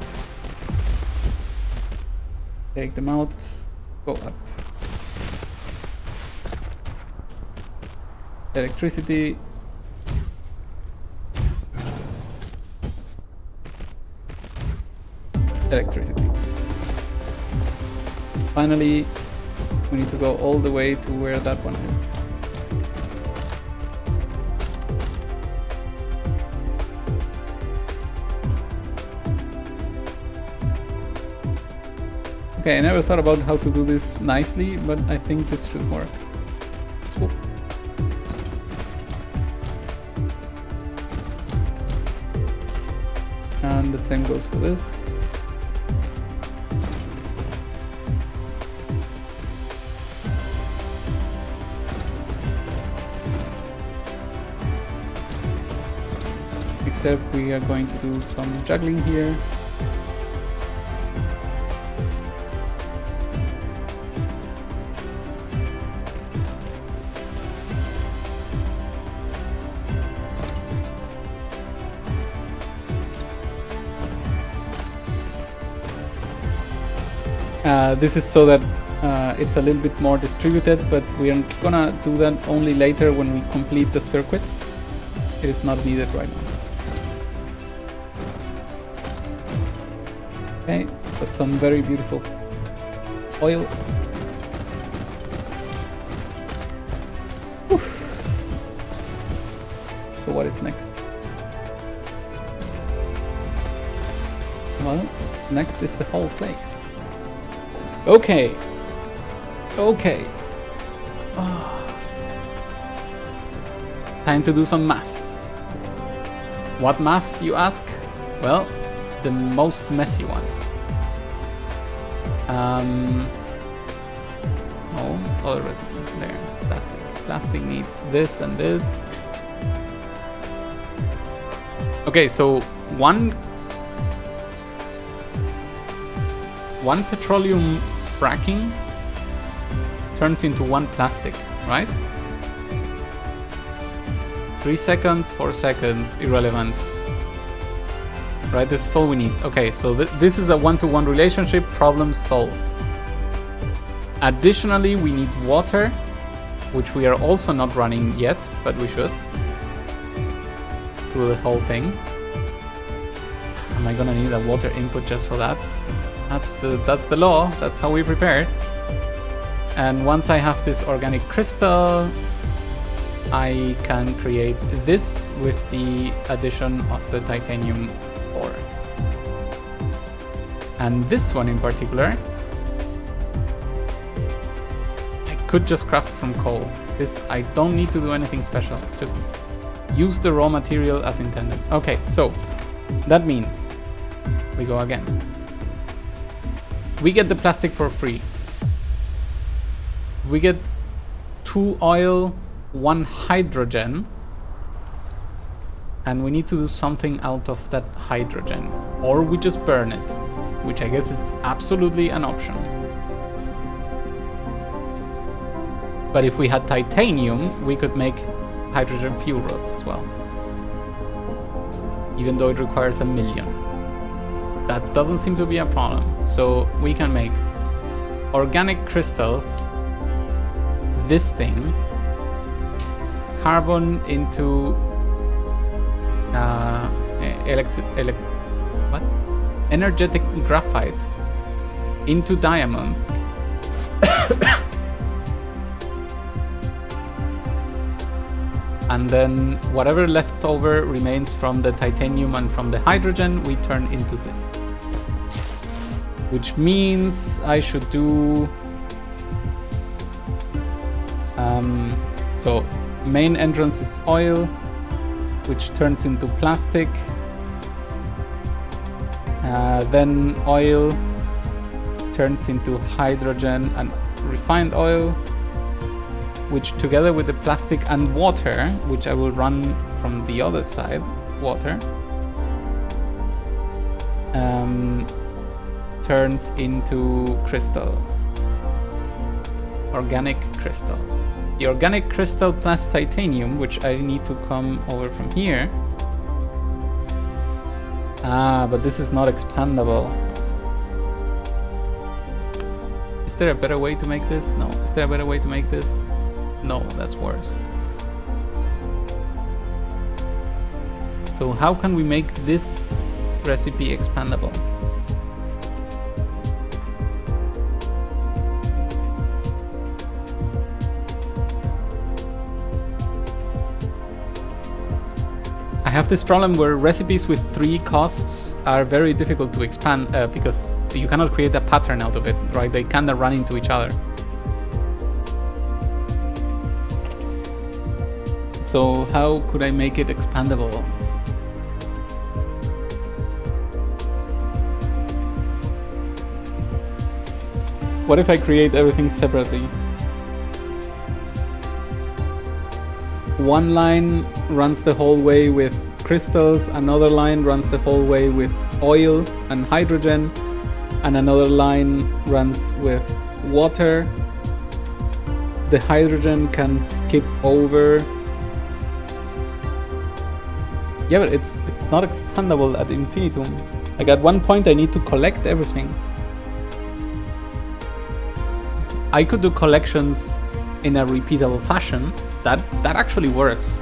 Take them out. Go up. Electricity. Electricity. Finally, we need to go all the way to where that one is. Okay, I never thought about how to do this nicely, but I think this should work. Oop. And the same goes for this. Except we are going to do some juggling here. This is so that it's a little bit more distributed, but we are gonna do that only later when we complete the circuit. It is not needed right now. Okay, got some very beautiful oil. Whew. So what is next? Well, next is the whole place. Okay. Okay. Time to do some math. What math, you ask? Well, the most messy one. Oh, other residue there. Plastic. Plastic needs this and this. Okay, so one petroleum fracking turns into one plastic, right? 3 seconds, 4 seconds, irrelevant. Right, this is all we need. Okay, so this is a one-to-one relationship, problem solved. Additionally, we need water, which we are also not running yet, but we should. Through the whole thing. Am I gonna need a water input just for that? That's the law, that's how we prepare. And once I have this organic crystal, I can create this with the addition of the titanium ore. And this one in particular, I could just craft from coal. This, I don't need to do anything special, just use the raw material as intended. Okay, so that means we go again. We get the plastic for free. We get 2 oil, 1 hydrogen, and we need to do something out of that hydrogen, or we just burn it, which I guess is absolutely an option. But if we had titanium, we could make hydrogen fuel rods as well, even though it requires 1 million. That doesn't seem to be a problem. So we can make organic crystals, this thing, carbon into energetic graphite into diamonds. And then whatever leftover remains from the titanium and from the hydrogen, we turn into this. Which means I should do... so main entrance is oil, which turns into plastic. Then oil turns into hydrogen and refined oil, which together with the plastic and water, which I will run from the other side, water, turns into crystal, organic crystal. the organic crystal plus titanium, which I need to come over from here. Ah, but this is not expandable. Is there a better way to make this? No. Is there a better way to make this? No, that's worse. So how can we make this recipe expandable? I have this problem where recipes with 3 costs are very difficult to expand because you cannot create a pattern out of it, right? They kind of run into each other. So how could I make it expandable? What if I create everything separately? One line runs the whole way with crystals, another line runs the whole way with oil and hydrogen, and another line runs with water. The hydrogen can skip over. Yeah, but it's not expandable ad infinitum. Like at one point I need to collect everything. I could do collections in a repeatable fashion. That actually works.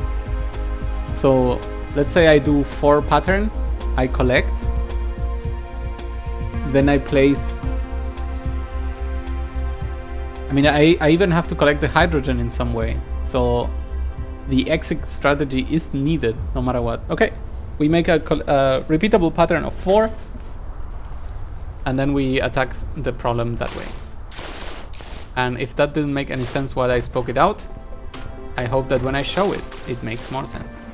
So let's say I do 4 patterns, I collect, then I place. I mean, I even have to collect the hydrogen in some way. So the exit strategy is needed no matter what. Okay, we make a repeatable pattern of 4, and then we attack the problem that way. And if that didn't make any sense while I spoke it out, I hope that when I show it, it makes more sense.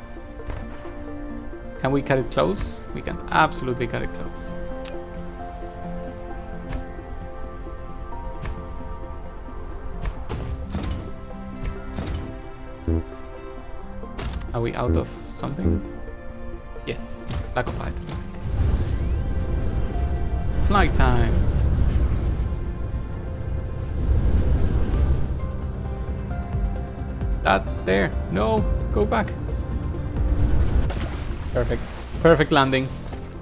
Can we cut it close? We can absolutely cut it close. Are we out of something? Yes, lack of light. Flight time. That there. No, go back. Perfect. Perfect landing.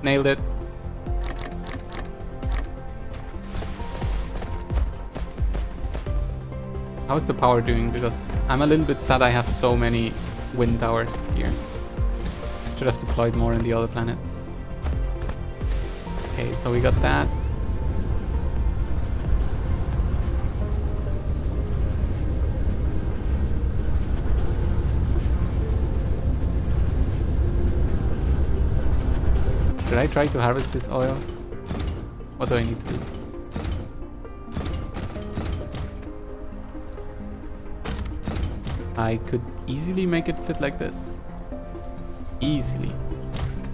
Nailed it. How's the power doing? Because I'm a little bit sad I have so many wind towers here. Should have deployed more in the other planet. Okay, so we got that. Should I try to harvest this oil? What do I need to do? I could easily make it fit like this. Easily.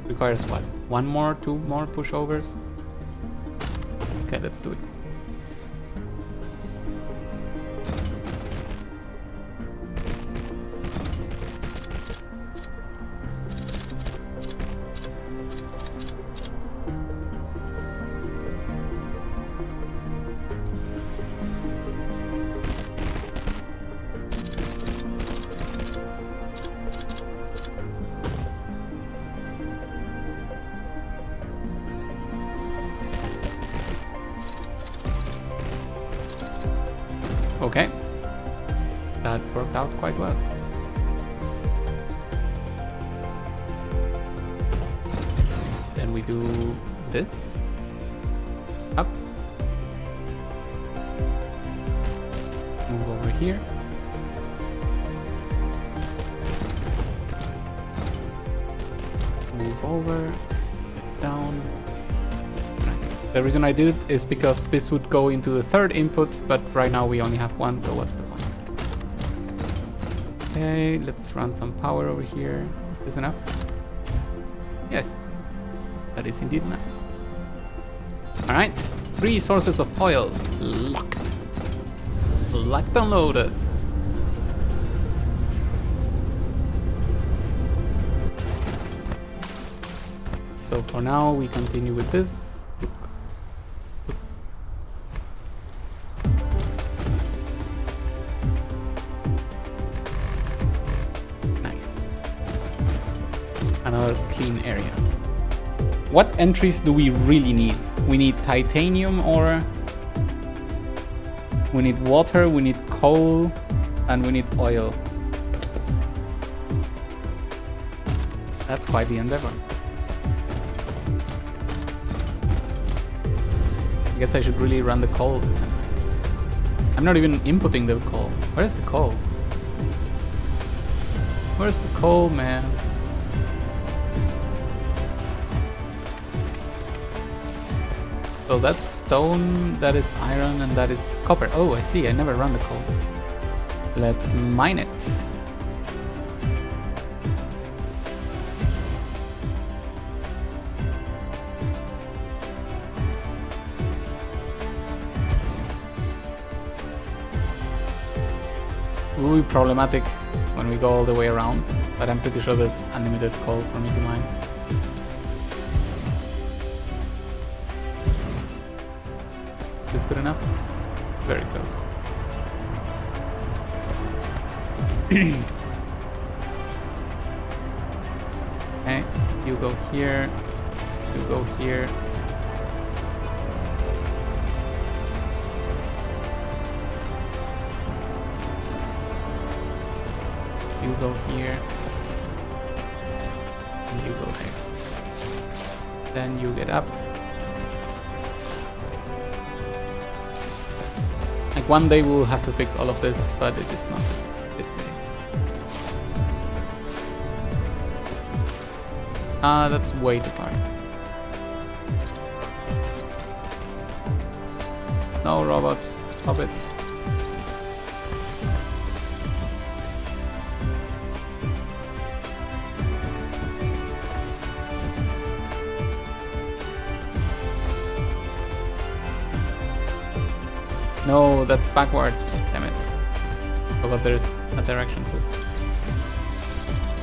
Requires what? 1 more, 2 more pushovers? Okay, let's do it. Okay, that worked out quite well. Then we do this, up, move over here, move over, down. The reason I did it is because this would go into the 3rd input, but right now we only have 1, so what's the point? Okay, let's run some power over here. Is this enough? Yes, that is indeed enough. Alright, 3 sources of oil locked. Locked and loaded. So for now we continue with this. What entries do we really need? We need titanium ore, we need water, we need coal, and we need oil. That's quite the endeavor. I guess I should really run the coal. I'm not even inputting the coal. Where's the coal? Where's the coal, man? So that's stone, that is iron, and that is copper. Oh, I see, I never run the coal. Let's mine it. It will be problematic when we go all the way around, but I'm pretty sure there's unlimited coal for me to mine. Is this good enough? Very close. Okay, you go here, you go here. You go here, and you go there. Then you get up. Like one day we'll have to fix all of this, but it is not this day. Ah, that's way too far. No robots, stop it. No, that's backwards. Damn it. Forgot there's a direction too.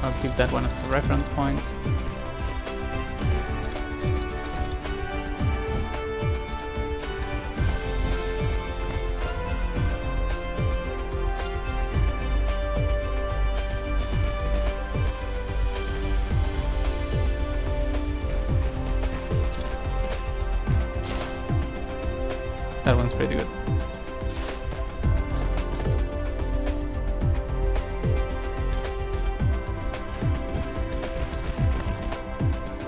I'll keep that one as a reference point. That one's pretty good.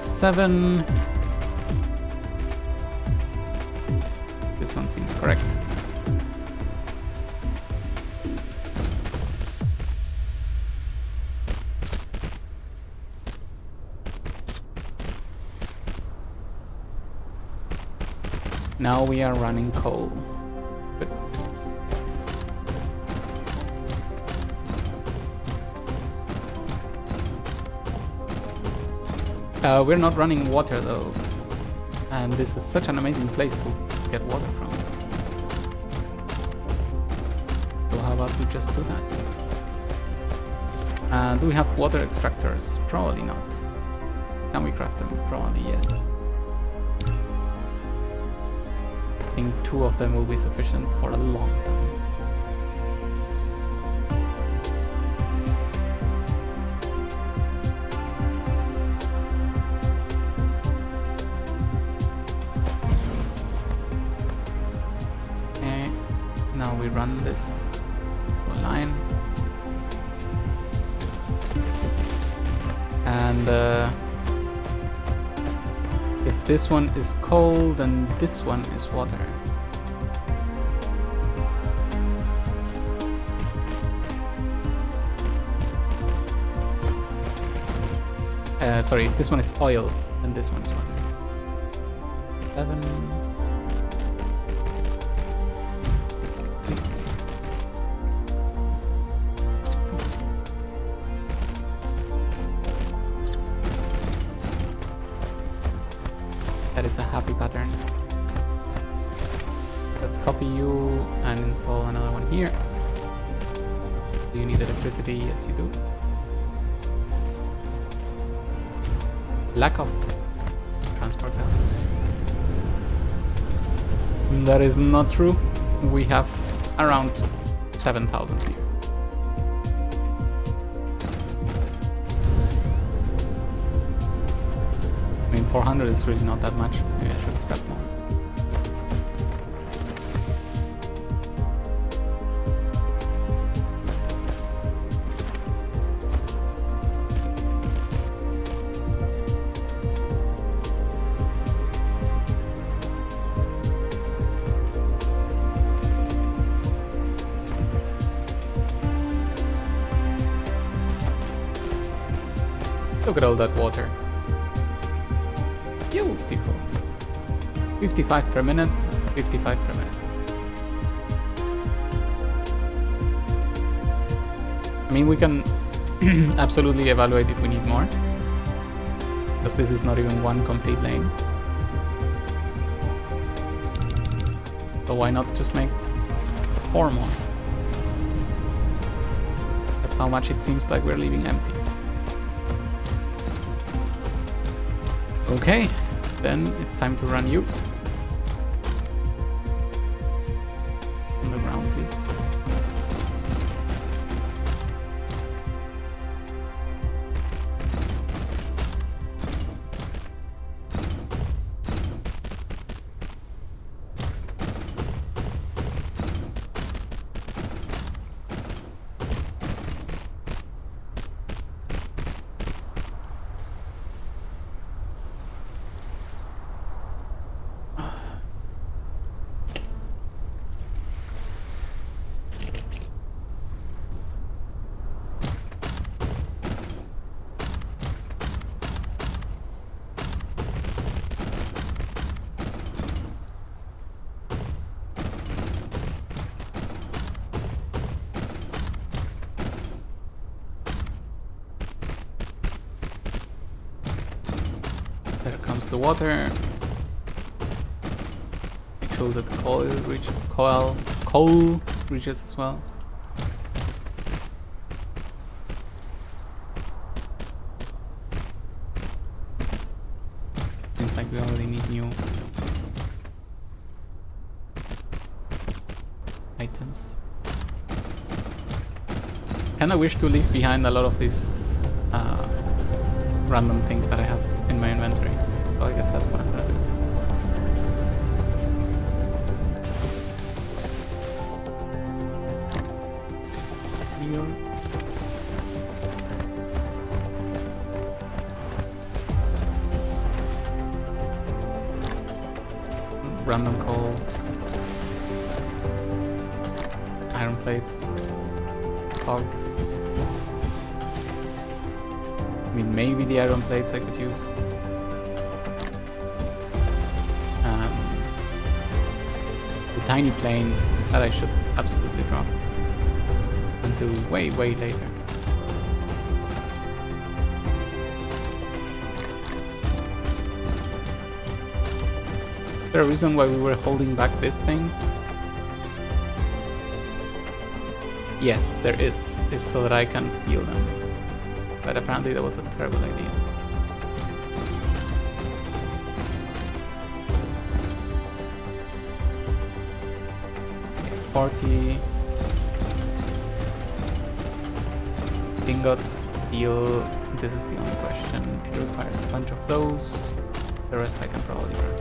Seven. This one seems correct. Now we are running coal. Good. We're not running water though, and this is such an amazing place to get water from. So how about we just do that? Do we have water extractors? Probably not. Can we craft them? Probably yes. I think 2 of them will be sufficient for a long time. Now we run this line, and if this one is coal, then this one is water. Sorry, if this one is oil, then this one is water. 7. That is a happy pattern. Let's copy you and install another one here. Do you need electricity? Yes, you do. Lack of transport now. That is not true. We have around 7,000 here. I mean, 400 is really not that much. Maybe I should have grabbed more. Look at all that water. Beautiful. 55 per minute, 55 per minute. I mean, we can absolutely evaluate if we need more, because this is not even one complete lane. So why not just make 4 more? That's how much it seems like we're leaving empty. Okay, then it's time to run you. On the ground, please. There comes the water. Make sure that the coal reaches as well. Seems like we already need new items. Kinda wish to leave behind a lot of these random things that I have in my inventory. So I guess that's what I'm gonna do. Here. Random coal. Iron plates. Cogs. I mean, maybe the iron plates I could use. The tiny planes that I should absolutely drop until way later. Is there a reason why we were holding back these things? Yes, there is. It's so that I can steal them. But apparently that was a terrible idea. Okay, 40 ingots, steel. This is the only question. It requires a bunch of those. The rest I can probably run.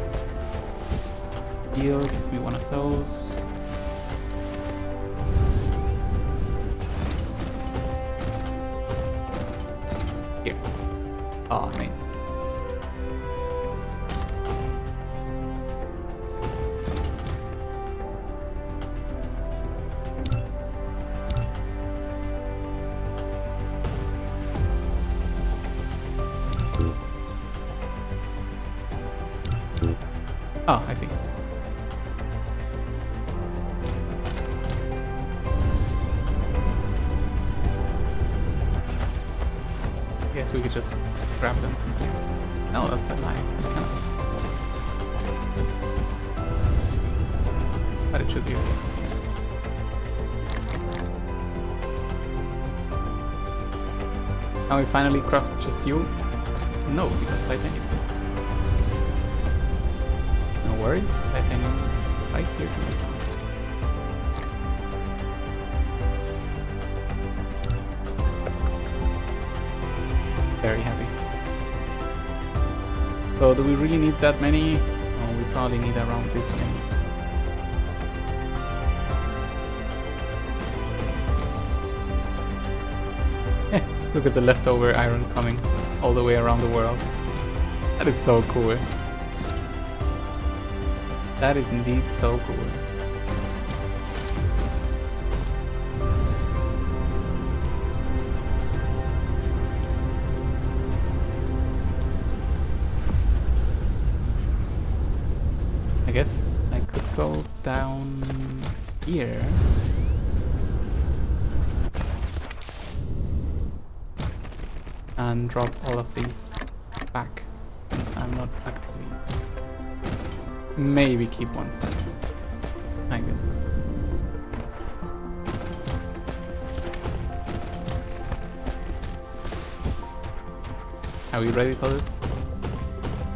Steel, give me one of those. Here. Oh, amazing. Oh, I see. Guess we could just grab them from here. No, that's a lie. But it should be okay. Now we finally craft just you? No, because titanium. No worries, titanium is right here to the top. Very happy. So do we really need that many? Oh, we probably need around this many. Look at the leftover iron coming all the way around the world. That is so cool. That is indeed so cool. I guess I could go down here. And drop all of these back, since I'm not actively. Maybe keep one step. I guess that's it. Are we ready for this?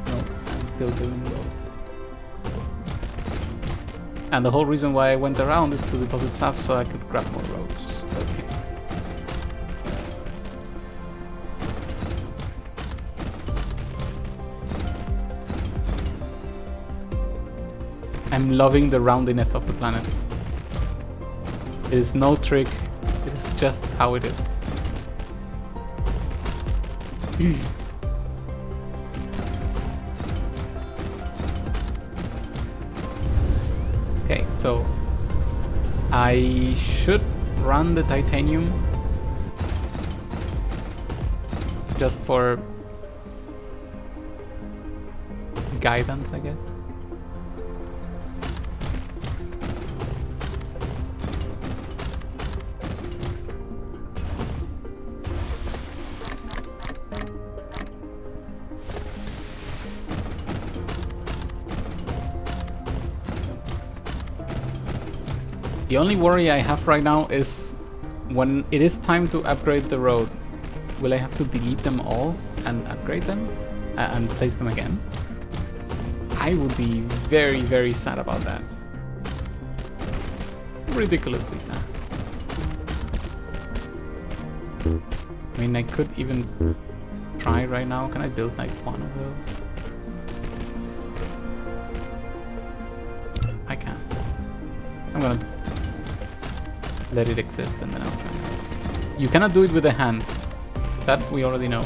No, I'm still doing roads. And the whole reason why I went around is to deposit stuff so I could grab more roads. Okay. I'm loving the roundiness of the planet. It is no trick, it is just how it is. Okay, so I should run the titanium just for guidance, I guess. The only worry I have right now is when it is time to upgrade the road, will I have to delete them all and upgrade them and place them again? I would be very, very sad about that. Ridiculously sad. I mean, I could even try right now. Can I build like one of those? I can. I'm gonna let it exist and then I'll try. You cannot do it with the hands. That we already know.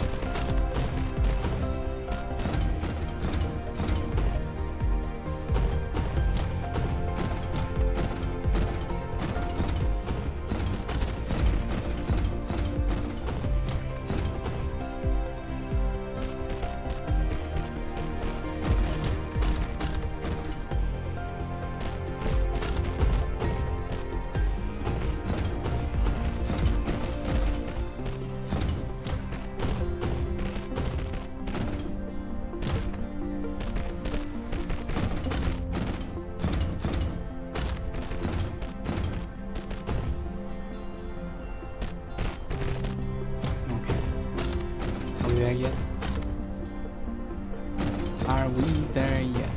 There yet? Are we there yet?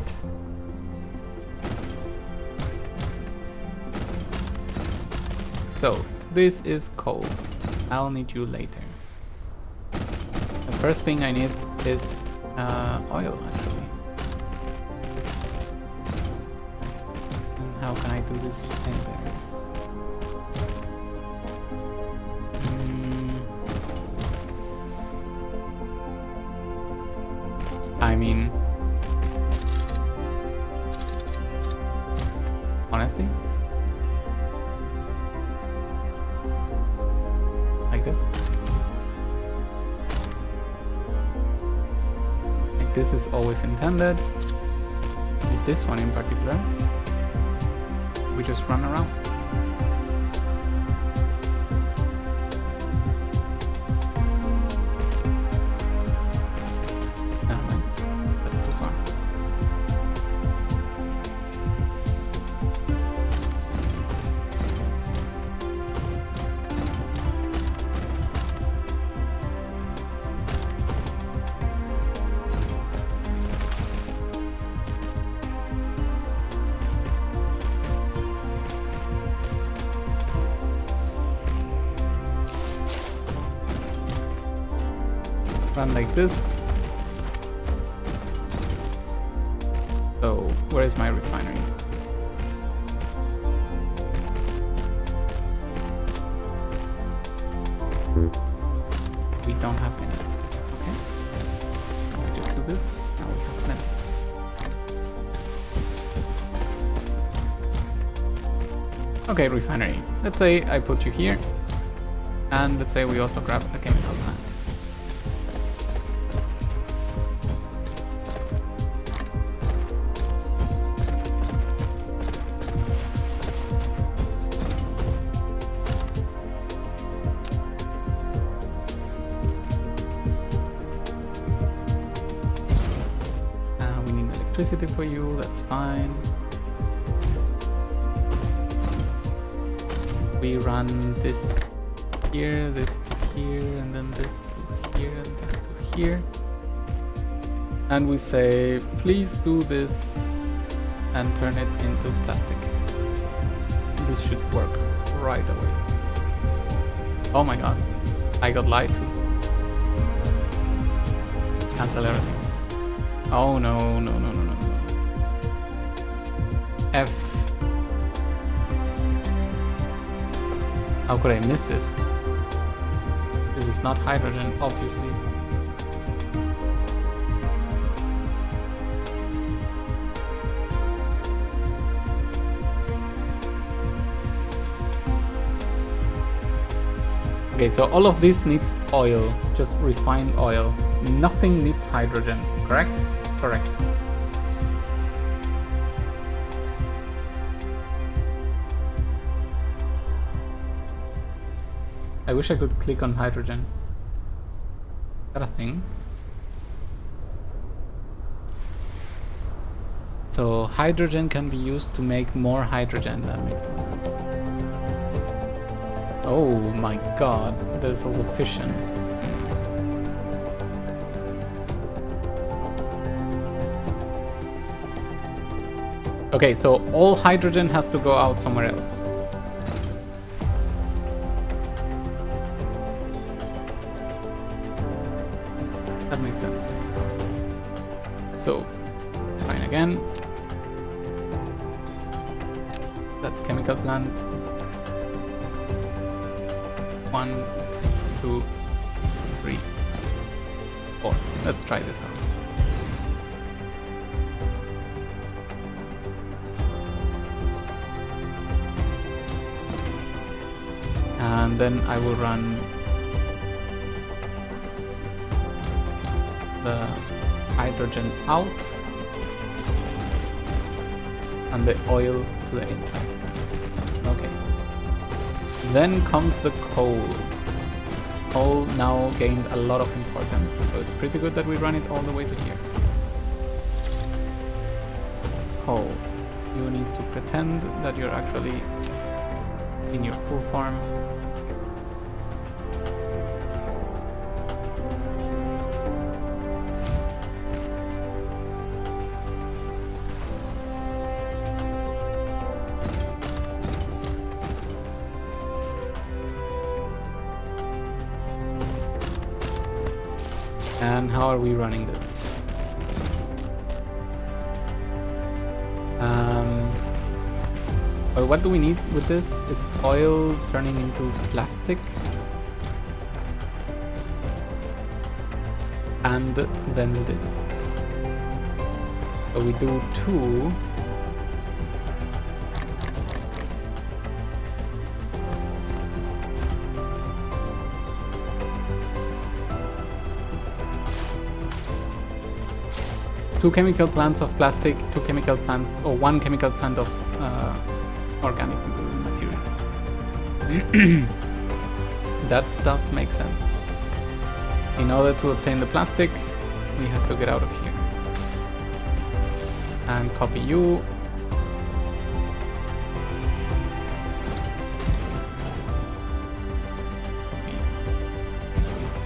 So, this is coal. I'll need you later. The first thing I need is oil, actually. And how can I do this in there? I mean, honestly, like this. Like this is always intended. With this one in particular, we just run around. Run like this. So, where is my refinery? We don't have any. Okay. We just do this. Now we have plenty. Okay, refinery. Let's say I put you here. And let's say we also grab a chemical plant. We need electricity for you, that's fine. We run this here, this to here, and then this to here, and this to here. And we say, please do this and turn it into plastic. This should work right away. Oh my god, I got lied to. Cancel everything. Oh no, no, no, no, no, no. F. How could I miss this? This is not hydrogen, obviously. Okay, so all of this needs oil, just refined oil. Nothing needs hydrogen, correct? Correct. I wish I could click on hydrogen. Is that a thing? So hydrogen can be used to make more hydrogen. That makes no sense. Oh my god, there's also fission. Okay, so all hydrogen has to go out somewhere else. That makes sense. So, fine again. That's chemical plant. 1, 2, 3, 4. Let's try this out. And then I will run the hydrogen out and the oil to the inside. Okay. Then comes the coal. Coal now gained a lot of importance, so it's pretty good that we run it all the way to here. Coal. You need to pretend that you're actually in your full form. And how are we running this? Well, what do we need with this? It's oil turning into plastic. And then this. So we do 2. Two chemical plants of plastic, 2 chemical plants, or 1 chemical plant of organic material. That does make sense. In order to obtain the plastic, we have to get out of here. And copy you.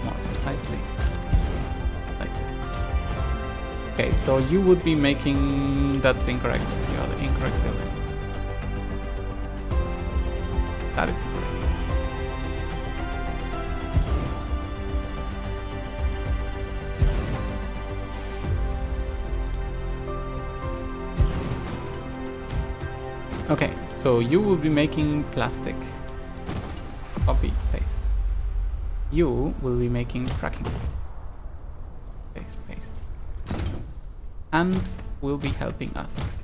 More precisely. Like this. Okay, so you would be making... That's incorrect. You are the incorrect building. That is correct. Okay, so you will be making plastic. Copy, paste. You will be making fracking. Paste, paste. Ants will be helping us.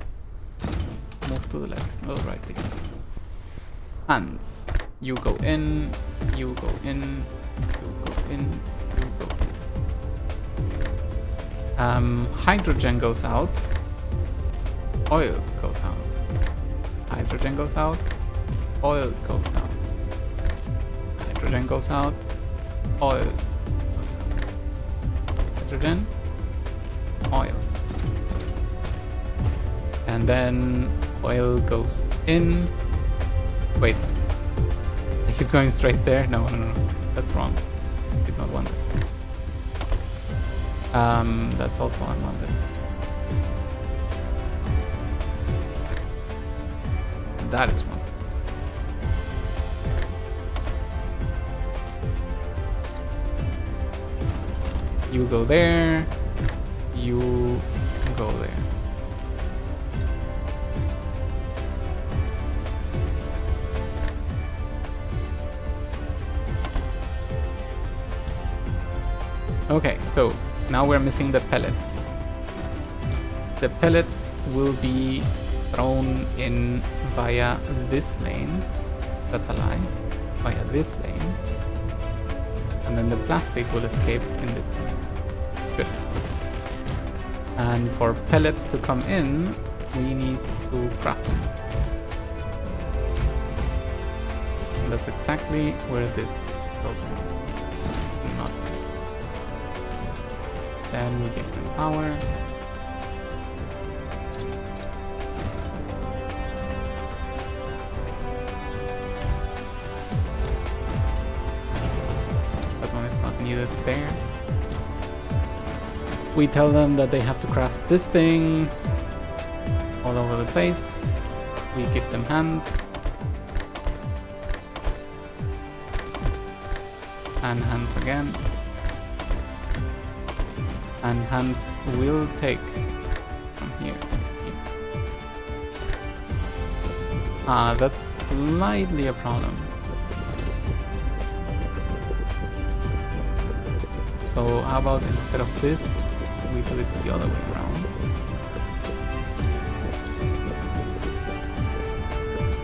Move to the left. Oh, right, this. Ants. You go in, you go in, you go in, you go in. Hydrogen goes out. Oil goes out. Hydrogen goes out. Oil goes out. Hydrogen goes out. Oil goes out. Hydrogen. Oil. And then oil goes in. Wait. Are you going straight there? No, no, no. That's wrong. Did not want it. That's also unwanted. That is one. You go there. You go there. Okay, so now we're missing the pellets. The pellets will be thrown in via this lane. That's a lie. Via this lane. And then the plastic will escape in this lane. Good. And for pellets to come in, we need to craft them. And that's exactly where this goes to. Not. Then we give them power. There. We tell them that they have to craft this thing all over the place. We give them hands. And hands again. And hands will take from here. Ah, that's slightly a problem. So how about instead of this, we do it the other way around.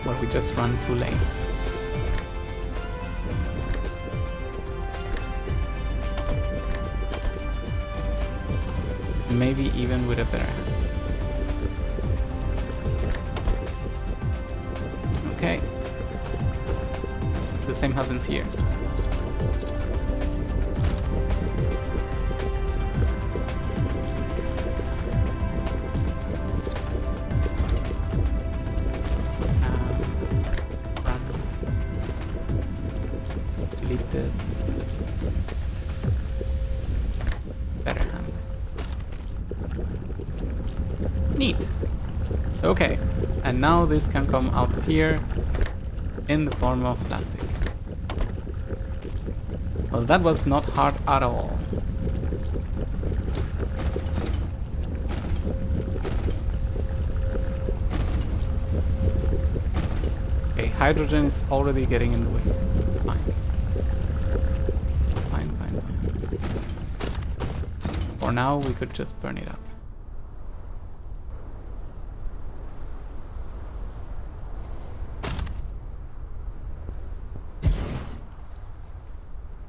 Or we just run 2 lanes. Maybe even with a better hand. Okay. The same happens here. This better hand. Neat. Okay, and now this can come out of here in the form of plastic. Well, that was not hard at all. Okay, hydrogen is already getting in the way. Fine. For now, we could just burn it up.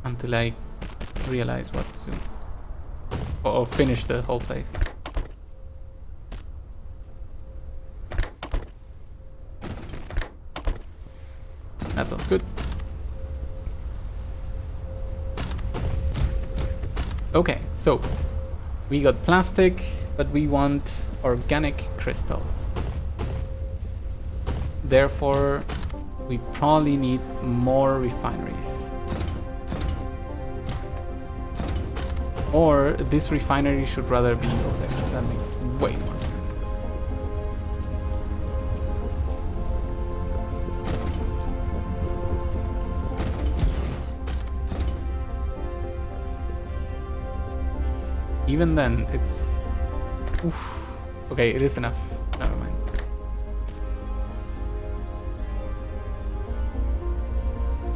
Until I realize what to do. Or finish the whole place. That sounds good. Okay, so we got plastic, but we want organic crystals. Therefore, we probably need more refineries. Or this refinery should rather be over there. That makes way more sense. Even then, it's... Oof. Okay, it is enough. Never mind.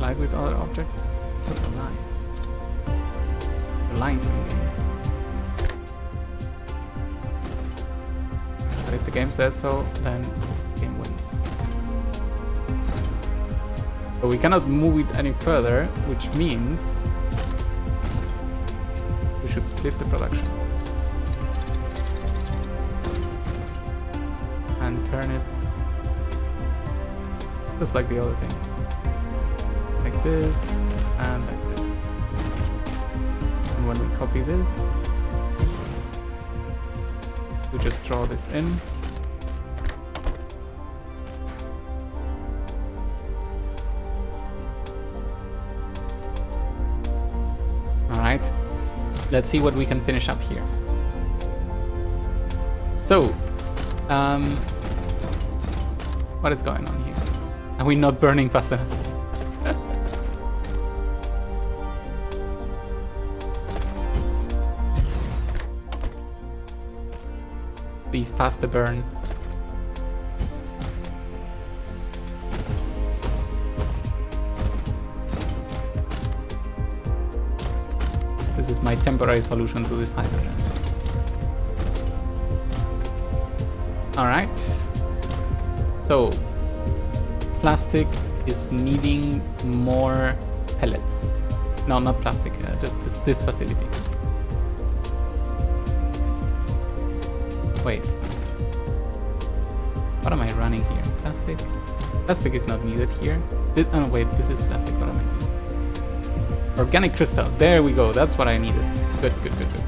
collide with other object? That's a lie. You're lying to me. But if the game says so, then the game wins. So we cannot move it any further, which means we should split the production. And turn it just like the other thing. Like this, and like this. And when we copy this, we just draw this in. Alright, let's see what we can finish up here. So, what is going on here? Are we not burning fast enough? Please pass the burn. This is my temporary solution to this hydrogen. Alright. So, plastic is needing more pellets. No, not plastic, just this facility. Wait. What am I running here? Plastic? Plastic is not needed here. Oh no, wait, this is plastic. What am I doing? Organic crystal. There we go. That's what I needed. Good, good, good, good.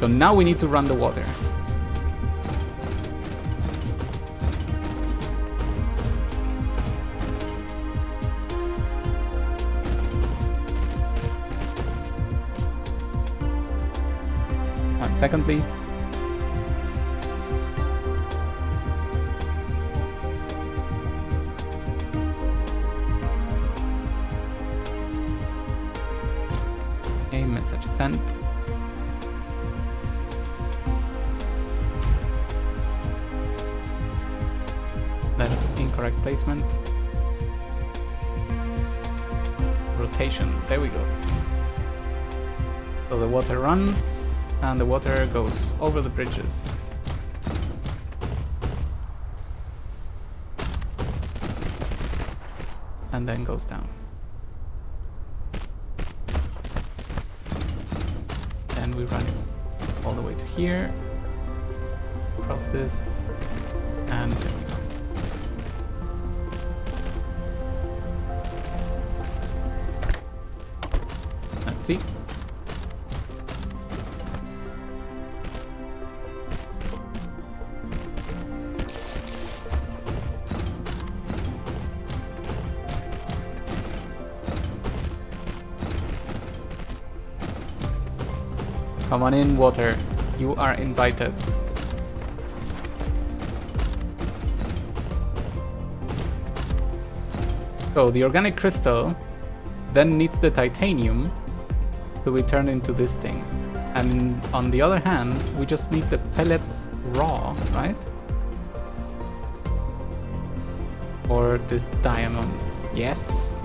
So now we need to run the water. One second, please. Okay, message sent. That's incorrect placement. Rotation, there we go. So the water runs, and the water goes over the bridges. And then goes down. And we run it all the way to here, across this, and there we go. Let's see. Come on in, water. You are invited. So the organic crystal then needs the titanium to be turned into this thing. And on the other hand, we just need the pellets raw, right? Or these diamonds. Yes,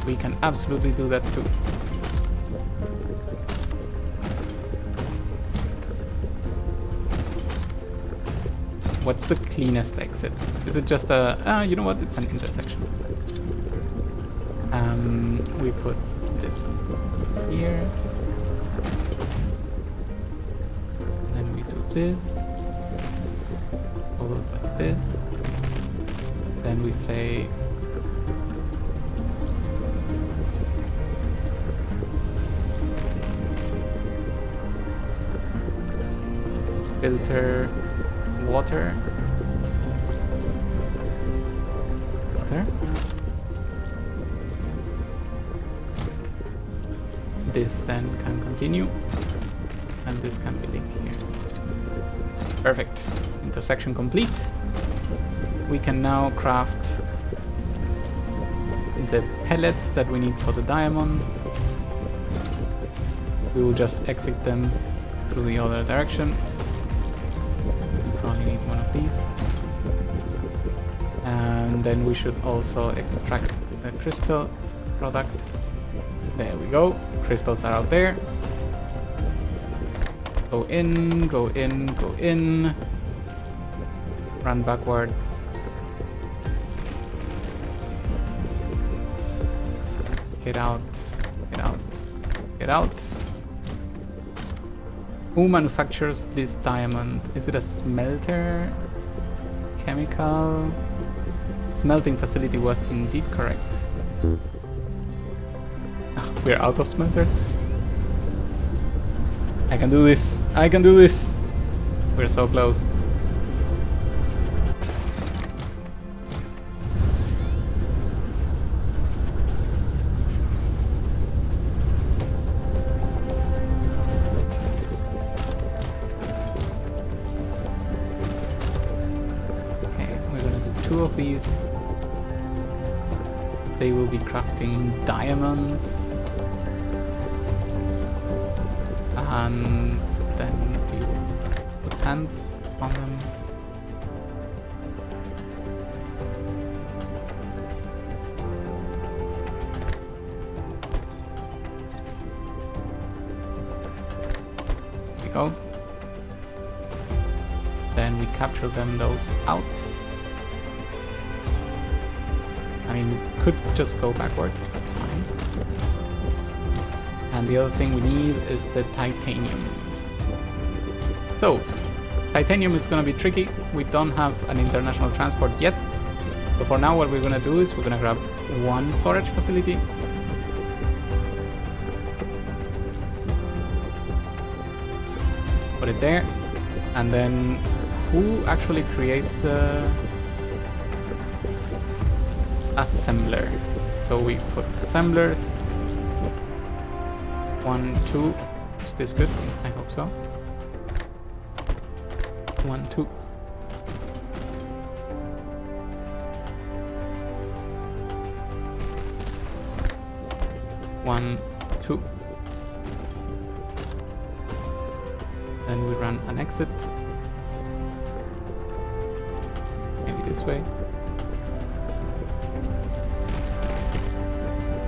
we can absolutely do that too. What's the cleanest exit? Is it just a... you know what? It's an intersection. We put this here. Then we do this. Followed by this. Then we say... filter... water. This then can continue, and this can be linked here. Perfect. Intersection complete. We can now craft the pellets that we need for the diamond. We will just exit them through the other direction. Probably need one of these. And then we should also extract the crystal product. There we go. Crystals are out there. Go in, go in, go in. Run backwards. Get out, get out, get out. Who manufactures this diamond? Is it a smelter? Chemical? Smelting facility was indeed correct. Oh, we're out of smelters. I can do this. I can do this. We're so close. Two of these. They will be crafting diamonds, and then we will put hands on them. There we go. Then we capture them those out. I mean, we could just go backwards, that's fine. And the other thing we need is the titanium. So, titanium is gonna be tricky. We don't have an international transport yet. So for now what we're gonna do is we're gonna grab one storage facility. Put it there. And then who actually creates the assembler? So we put assemblers. 1, 2. Is this good? I hope so. 1, 2. One, two. Then we run an exit. Maybe this way.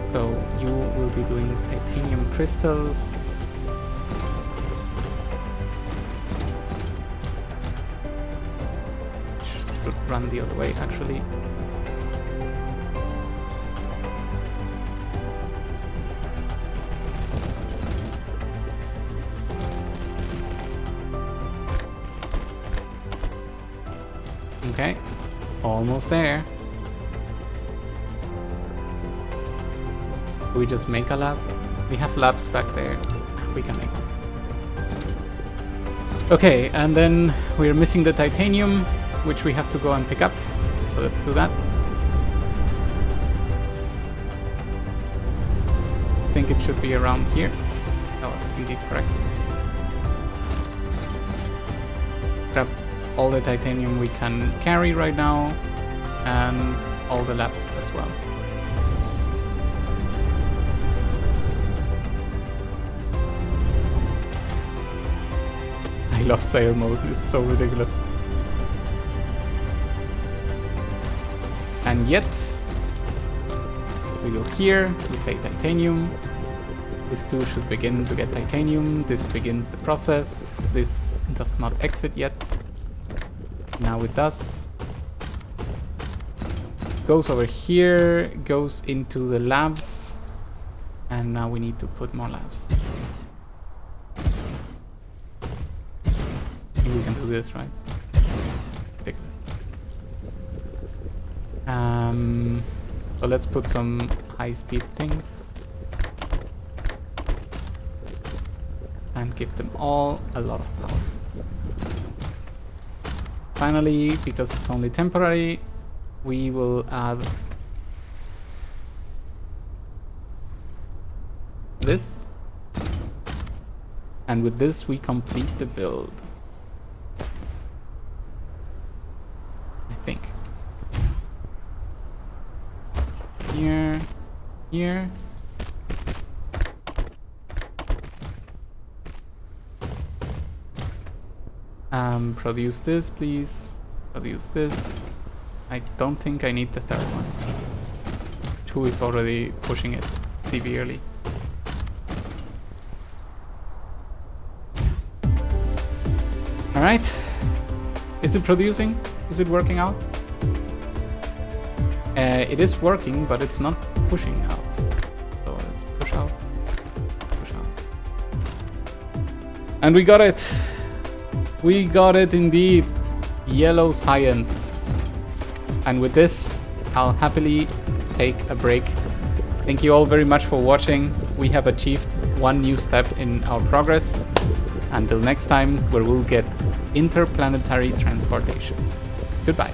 So you will be doing titanium crystals. Should run the other way actually. Okay, almost there. We just make a lab. We have labs back there. We can make one. Okay, and then we're missing the titanium, which we have to go and pick up. So let's do that. I think it should be around here. That was indeed correct. Grab all the titanium we can carry right now, and all the labs as well. I love sail mode, it's so ridiculous. And yet, we go here, we say titanium. This too should begin to get titanium. This begins the process. This does not exit yet. Now it does. Goes over here, goes into the labs, and now we need to put more labs. We can do this, right? Ridiculous. So let's put some high-speed things and give them all a lot of power. Finally, because it's only temporary, we will add this, and with this we complete the build. I think. Here, here. Produce this, please. Produce this. I don't think I need the third one. 2 is already pushing it severely. Alright. Is it producing? Is it working out? It is working, but it's not pushing out. So let's push out. Push out. And we got it! We got it indeed! Yellow science. And with this, I'll happily take a break. Thank you all very much for watching. We have achieved one new step in our progress. Until next time, where we'll get interplanetary transportation. Goodbye.